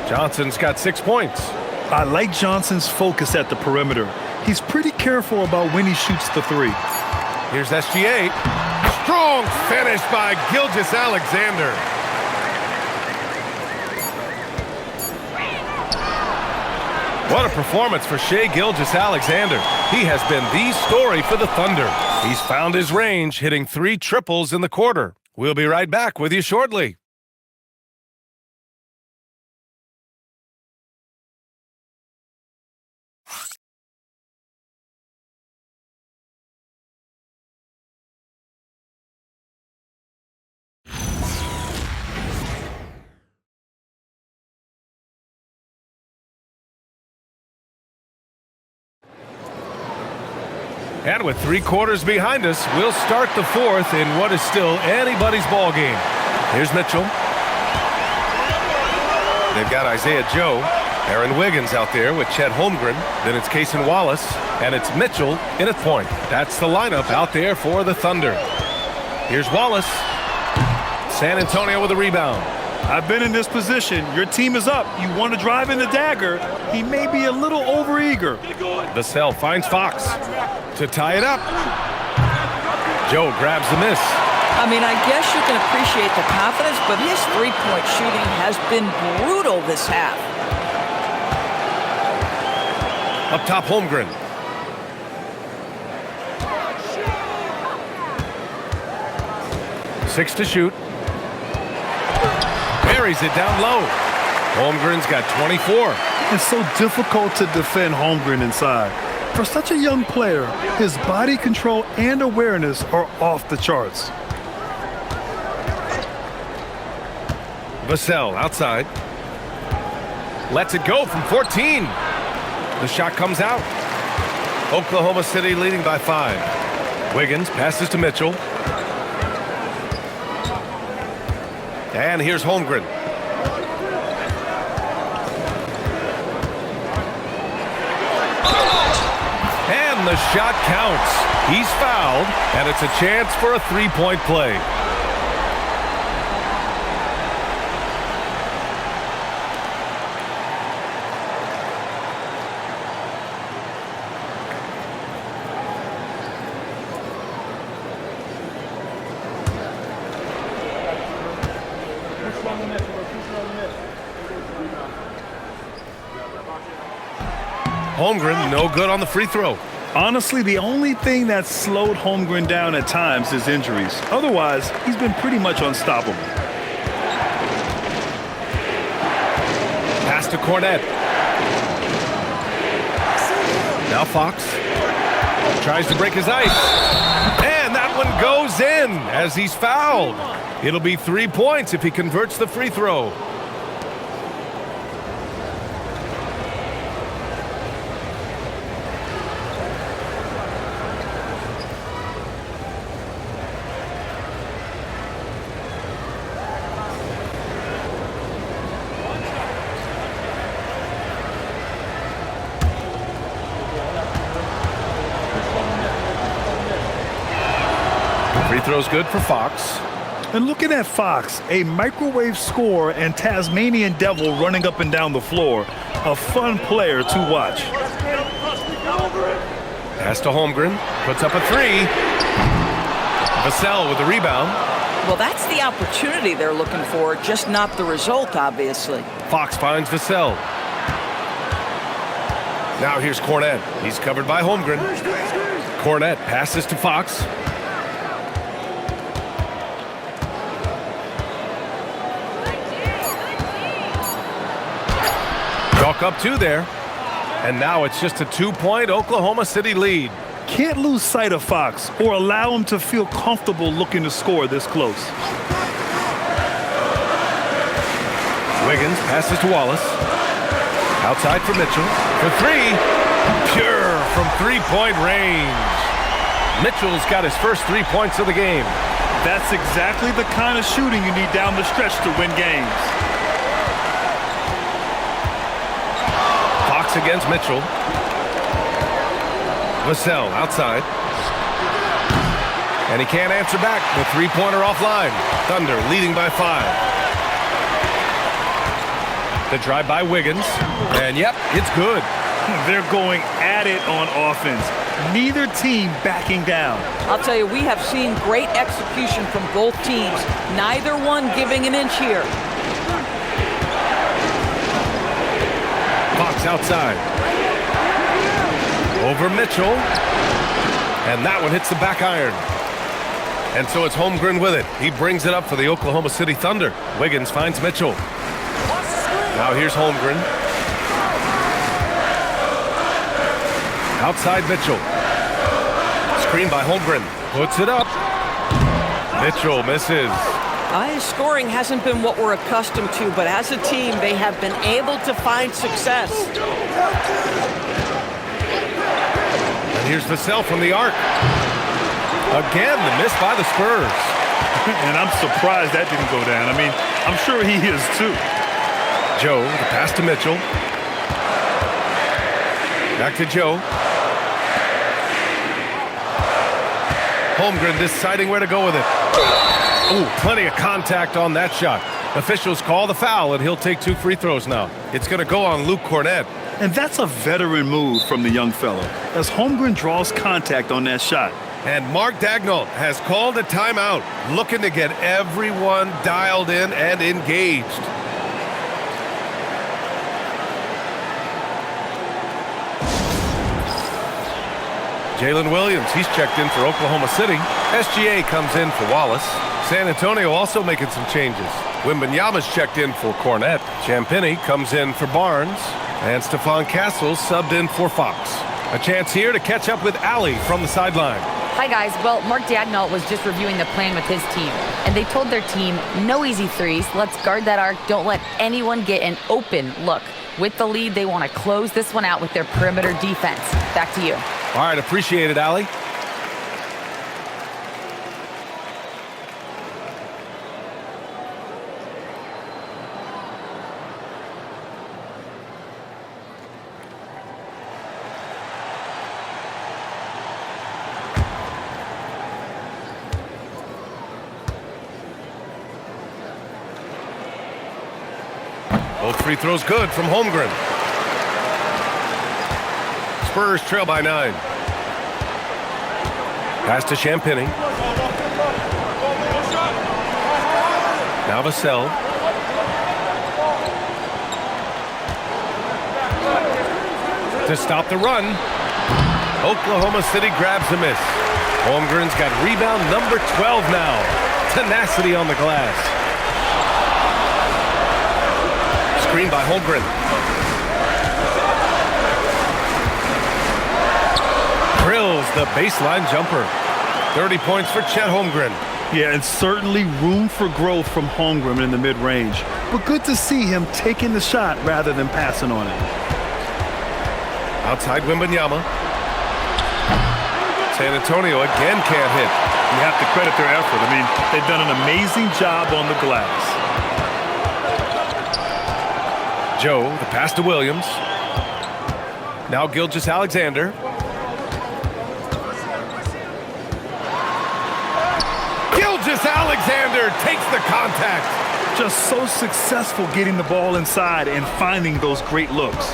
Johnson's got 6 points. I like Johnson's focus at the perimeter. He's pretty careful about when he shoots the three. Here's SGA. Strong finish by Gilgeous-Alexander. What a performance for Shai Gilgeous-Alexander. He has been the story for the Thunder. He's found his range, hitting 3 triples in the quarter. We'll be right back with you shortly. And with 3 quarters behind us, we'll start the fourth in what is still anybody's ball game. Here's Mitchell. They've got Isaiah Joe. Aaron Wiggins out there with Chet Holmgren. Then it's Cason Wallace. And it's Mitchell in at point. That's the lineup out there for the Thunder. Here's Wallace. San Antonio with a rebound. I've been in this position. Your team is up. You want to drive in the dagger. He may be a little overeager. Vassell finds Fox to tie it up. Joe grabs the miss. I mean, I guess you can appreciate the confidence, but his three-point shooting has been brutal this half. Up top, Holmgren. Six to shoot. Buries it down low. Holmgren's got 24. It's so difficult to defend Holmgren inside. For such a young player, his body control and awareness are off the charts. Vassell outside. Lets it go from 14. The shot comes out. Oklahoma City leading by 5. Wiggins passes to Mitchell. And here's Holmgren. And the shot counts. He's fouled, and it's a chance for a three-point play. Holmgren, no good on the free throw. Honestly, the only thing that slowed Holmgren down at times is injuries. Otherwise, he's been pretty much unstoppable. Pass to Cornet. Now Fox tries to break his ice. And that one goes in as he's fouled. It'll be 3 points if he converts the free throw. Free throw's good for Fox. And looking at Fox, a microwave scorer and Tasmanian devil running up and down the floor. A fun player to watch. Pass to Holmgren. Puts up a three. Vassell with the rebound. Well, that's the opportunity they're looking for, just not the result, obviously. Fox finds Vassell. Now here's Cornet. He's covered by Holmgren. Cornet passes to Fox. Chalk up two there. And now it's just a 2-point Oklahoma City lead. Can't lose sight of Fox or allow him to feel comfortable looking to score this close. Wiggins passes to Wallace. Outside for Mitchell. For three. Pure from three-point range. Mitchell's got his first 3 points of the game. That's exactly the kind of shooting you need down the stretch to win games. Fox against Mitchell. Vassell outside. And he can't answer back. The three-pointer offline. Thunder leading by 5. The drive by Wiggins. And yep, it's good. They're going at it on offense. Neither team backing down. I'll tell you, we have seen great execution from both teams. Neither one giving an inch here. Fox outside. Over Mitchell. And that one hits the back iron. And so it's Holmgren with it. He brings it up for the Oklahoma City Thunder. Wiggins finds Mitchell. Now here's Holmgren. Outside Mitchell. Screen by Holmgren. Puts it up. Mitchell misses. His scoring hasn't been what we're accustomed to, but as a team, they have been able to find success. And here's Vassell from the arc. Again, the miss by the Spurs. And I'm surprised that didn't go down. I mean, I'm sure he is too. Joe, the pass to Mitchell. Back to Joe. Holmgren deciding where to go with it. Ooh, plenty of contact on that shot. Officials call the foul, and he'll take 2 free throws now. It's going to go on Luke Cornet. And that's a veteran move from the young fellow, as Holmgren draws contact on that shot. And Mark Daigneault has called a timeout, looking to get everyone dialed in and engaged. Jalen Williams, he's checked in for Oklahoma City. SGA comes in for Wallace. San Antonio also making some changes. Wembanyama's checked in for Cornet. Champagnie comes in for Barnes. And Stephon Castles subbed in for Fox. A chance here to catch up with Allie from the sideline. Hi, guys. Well, Mark Daigneault was just reviewing the plan with his team, and they told their team, no easy threes. Let's guard that arc. Don't let anyone get an open look. With the lead, they want to close this one out with their perimeter defense. Back to you. All right, appreciate it, Allie. Both free throws good from Holmgren. Spurs trail by 9. Pass to Champagnie. Now Vassell. to stop the run. Oklahoma City grabs a miss. Holmgren's got rebound number 12 now. Tenacity on the glass. Screen by Holmgren. Drills the baseline jumper. 30 points for Chet Holmgren. Yeah, and certainly room for growth from Holmgren in the mid-range. But good to see him taking the shot rather than passing on it. Outside Wembanyama. San Antonio again can't hit. You have to credit their effort. I mean, they've done an amazing job on the glass. Joe, the pass to Williams. Now Gilgeous-Alexander. Gilgeous-Alexander takes the contact. Just so successful getting the ball inside and finding those great looks.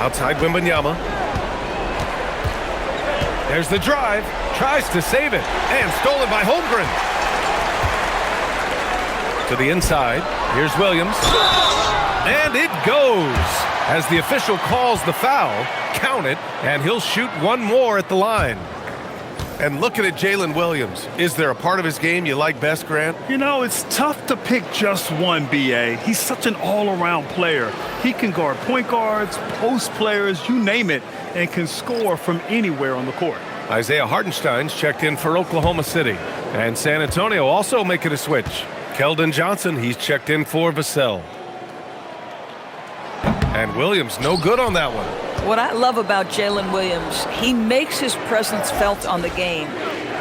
Outside Wembanyama. There's the drive. Tries to save it. And stolen by Holmgren. To the inside. Here's Williams. And it goes. As the official calls the foul, count it, and he'll shoot one more at the line. And looking at Jalen Williams, is there a part of his game you like best, Grant? You know, it's tough to pick just one, B.A. He's such an all-around player. He can guard point guards, post players, you name it, and can score from anywhere on the court. Isaiah Hartenstein's checked in for Oklahoma City. And San Antonio also making a switch. Keldon Johnson, he's checked in for Vassell. And Williams, no good on that one. What I love about Jalen Williams, he makes his presence felt on the game.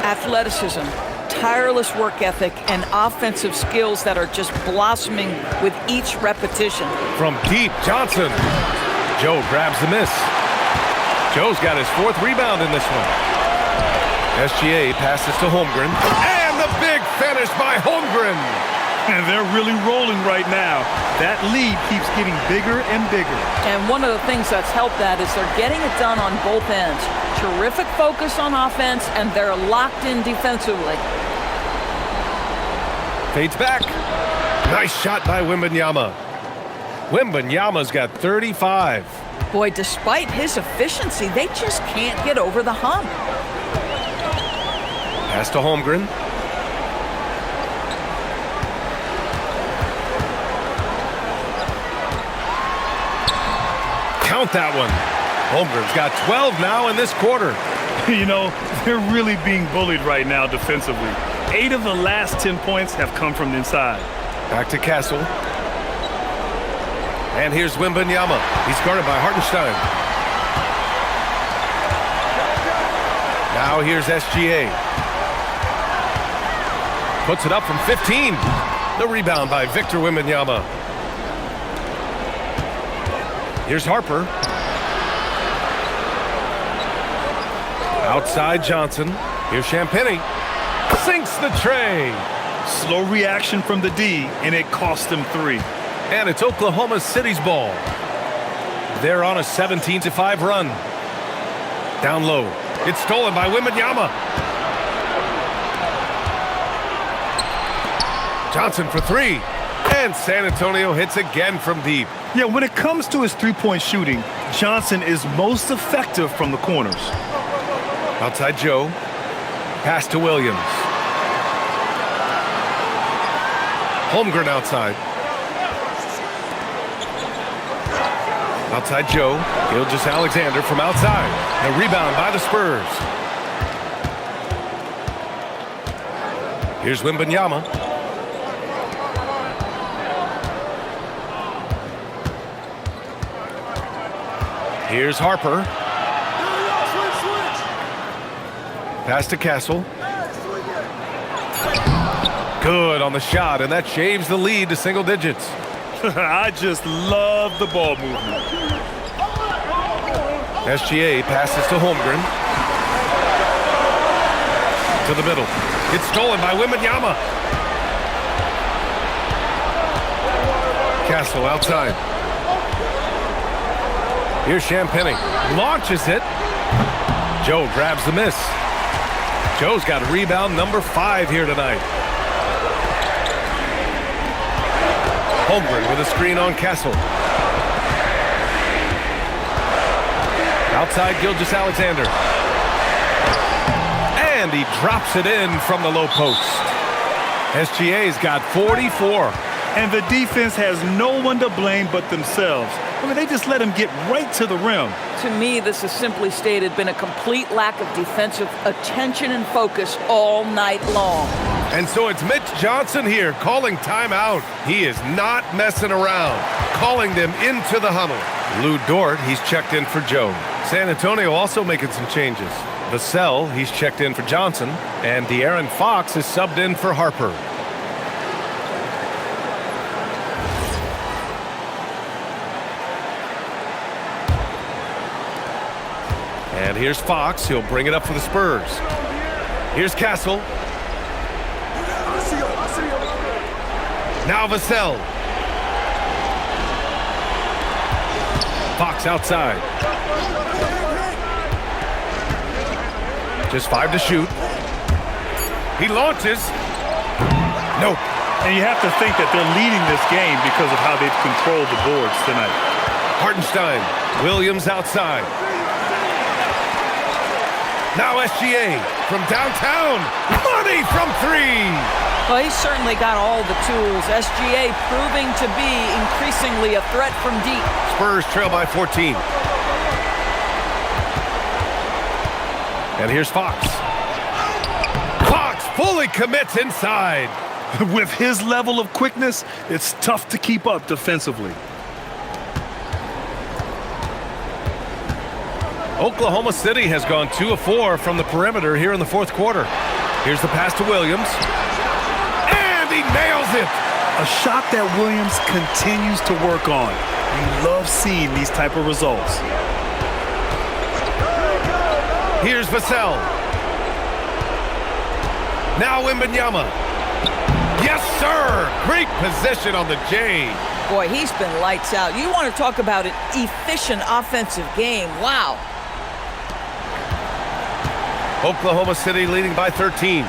Athleticism, tireless work ethic, and offensive skills that are just blossoming with each repetition. From deep, Johnson. Joe grabs the miss. Joe's got his fourth rebound in this one. SGA passes to Holmgren. And the big finish by Holmgren. And they're really rolling right now. That lead keeps getting bigger and bigger. And one of the things that's helped that is they're getting it done on both ends. Terrific focus on offense, and they're locked in defensively. Fades back. Nice shot by Wembanyama. Wembanyama's got 35. Boy, despite his efficiency, they just can't get over the hump. Pass to Holmgren. Count that one. Holmgren's got 12 now in this quarter. You know, they're really being bullied right now defensively. 8 of the last 10 points have come from inside. Back to Castle. And here's Wembanyama. He's guarded by Hartenstein. Now here's SGA. Puts it up from 15. The rebound by Victor Wembanyama. Here's Harper. Outside Johnson. Here's Champagnie. Sinks the tray. Slow reaction from the D, and it cost them 3. And it's Oklahoma City's ball. They're on a 17-5 run. Down low. It's stolen by Wembanyama. Johnson for 3. And San Antonio hits again from deep. Yeah, when it comes to his three-point shooting, Johnson is most effective from the corners. Outside Joe. Pass to Williams. Holmgren outside. Outside Joe. Gilgeous-Alexander from outside. The rebound by the Spurs. Here's Wembanyama. Here's Harper. Pass to Castle. Good on the shot, and that shaves the lead to single digits. I just love the ball movement. SGA passes to Holmgren. To the middle. It's stolen by Wembanyama. Castle outside. Here's Champagnie. Launches it. Joe grabs the miss. Joe's got rebound number 5 here tonight. Holmgren with a screen on Castle. Outside Gilgeous-Alexander. And he drops it in from the low post. SGA's got 44. And the defense has no one to blame but themselves. I mean, they just let him get right to the rim. To me, this has simply stated been a complete lack of defensive attention and focus all night long. And so it's Mitch Johnson here calling timeout. He is not messing around, calling them into the huddle. Lou Dort, he's checked in for Joe. San Antonio also making some changes. Vassell, he's checked in for Johnson. And De'Aaron Fox is subbed in for Harper. And here's Fox. He'll bring it up for the Spurs. Here's Castle. Now Vassell. Fox outside. Just 5 to shoot. He launches. Nope. And you have to think that they're leading this game because of how they've controlled the boards tonight. Hartenstein. Williams outside. Now SGA from downtown. Money from 3. Well, he's certainly got all the tools. SGA proving to be increasingly a threat from deep. Spurs trail by 14. And here's Fox. Fox fully commits inside. With his level of quickness, it's tough to keep up defensively. Oklahoma City has gone 2 of 4 from the perimeter here in the fourth quarter. Here's the pass to Williams. And he nails it. A shot that Williams continues to work on. You love seeing these type of results. Here's Vassell. Now Wembanyama. Yes, sir. Great position on the J. Boy, he's been lights out. You want to talk about an efficient offensive game. Wow. Oklahoma City leading by 13.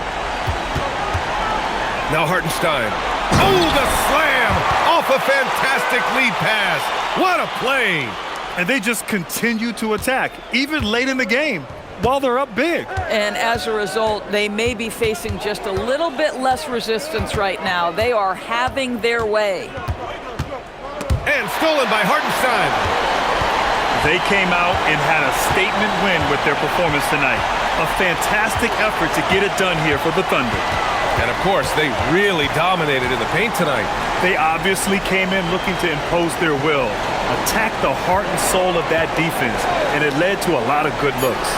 Now Hartenstein. Oh, the slam off a fantastic lead pass. What a play. And they just continue to attack, even late in the game, while they're up big. And as a result, they may be facing just a little bit less resistance right now. They are having their way. And stolen by Hartenstein. They came out and had a statement win with their performance tonight. A fantastic effort to get it done here for the Thunder. And of course, they really dominated in the paint tonight. They obviously came in looking to impose their will, attack the heart and soul of that defense, and it led to a lot of good looks.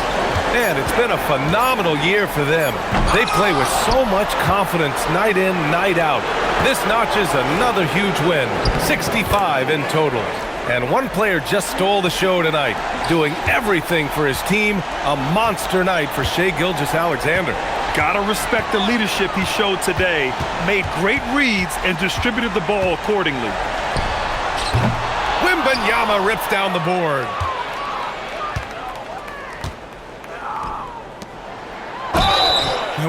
And it's been a phenomenal year for them. They play with so much confidence night in, night out. This notches another huge win, 65 in total. And one player just stole the show tonight, doing everything for his team. A monster night for Shai Gilgeous-Alexander. Gotta respect the leadership he showed today. Made great reads and distributed the ball accordingly. Wembanyama rips down the board.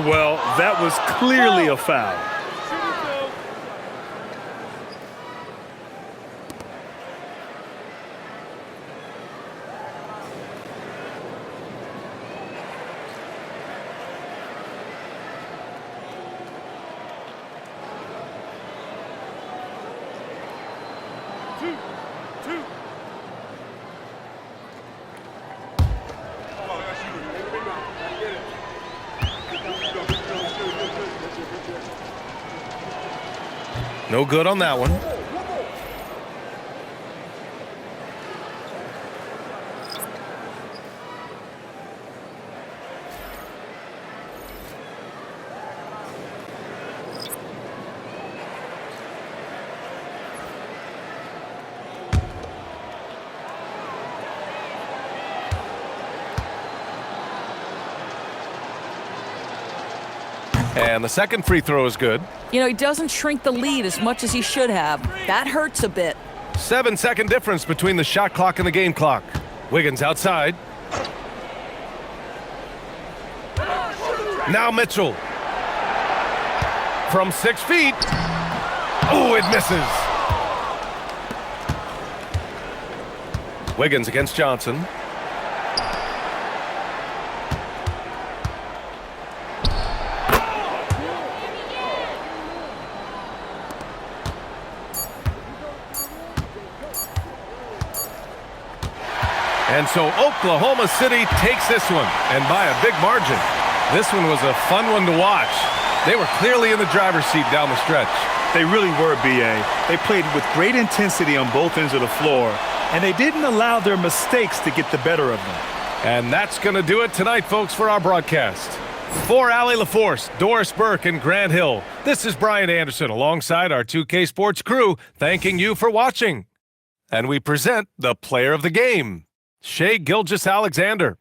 Well, that was clearly a foul. No good on that one. And the second free throw is good. You know, he doesn't shrink the lead as much as he should have. That hurts a bit. 7-second difference between the shot clock and the game clock. Wiggins outside. Now Mitchell. From 6 feet. Oh, it misses. Wiggins against Johnson. And so Oklahoma City takes this one, and by a big margin. This one was a fun one to watch. They were clearly in the driver's seat down the stretch. They really were, B.A. They played with great intensity on both ends of the floor, and they didn't allow their mistakes to get the better of them. And that's going to do it tonight, folks, for our broadcast. For Allie LaForce, Doris Burke, and Grant Hill, this is Brian Anderson alongside our 2K Sports crew, thanking you for watching. And we present the player of the game, Shai Gilgeous-Alexander.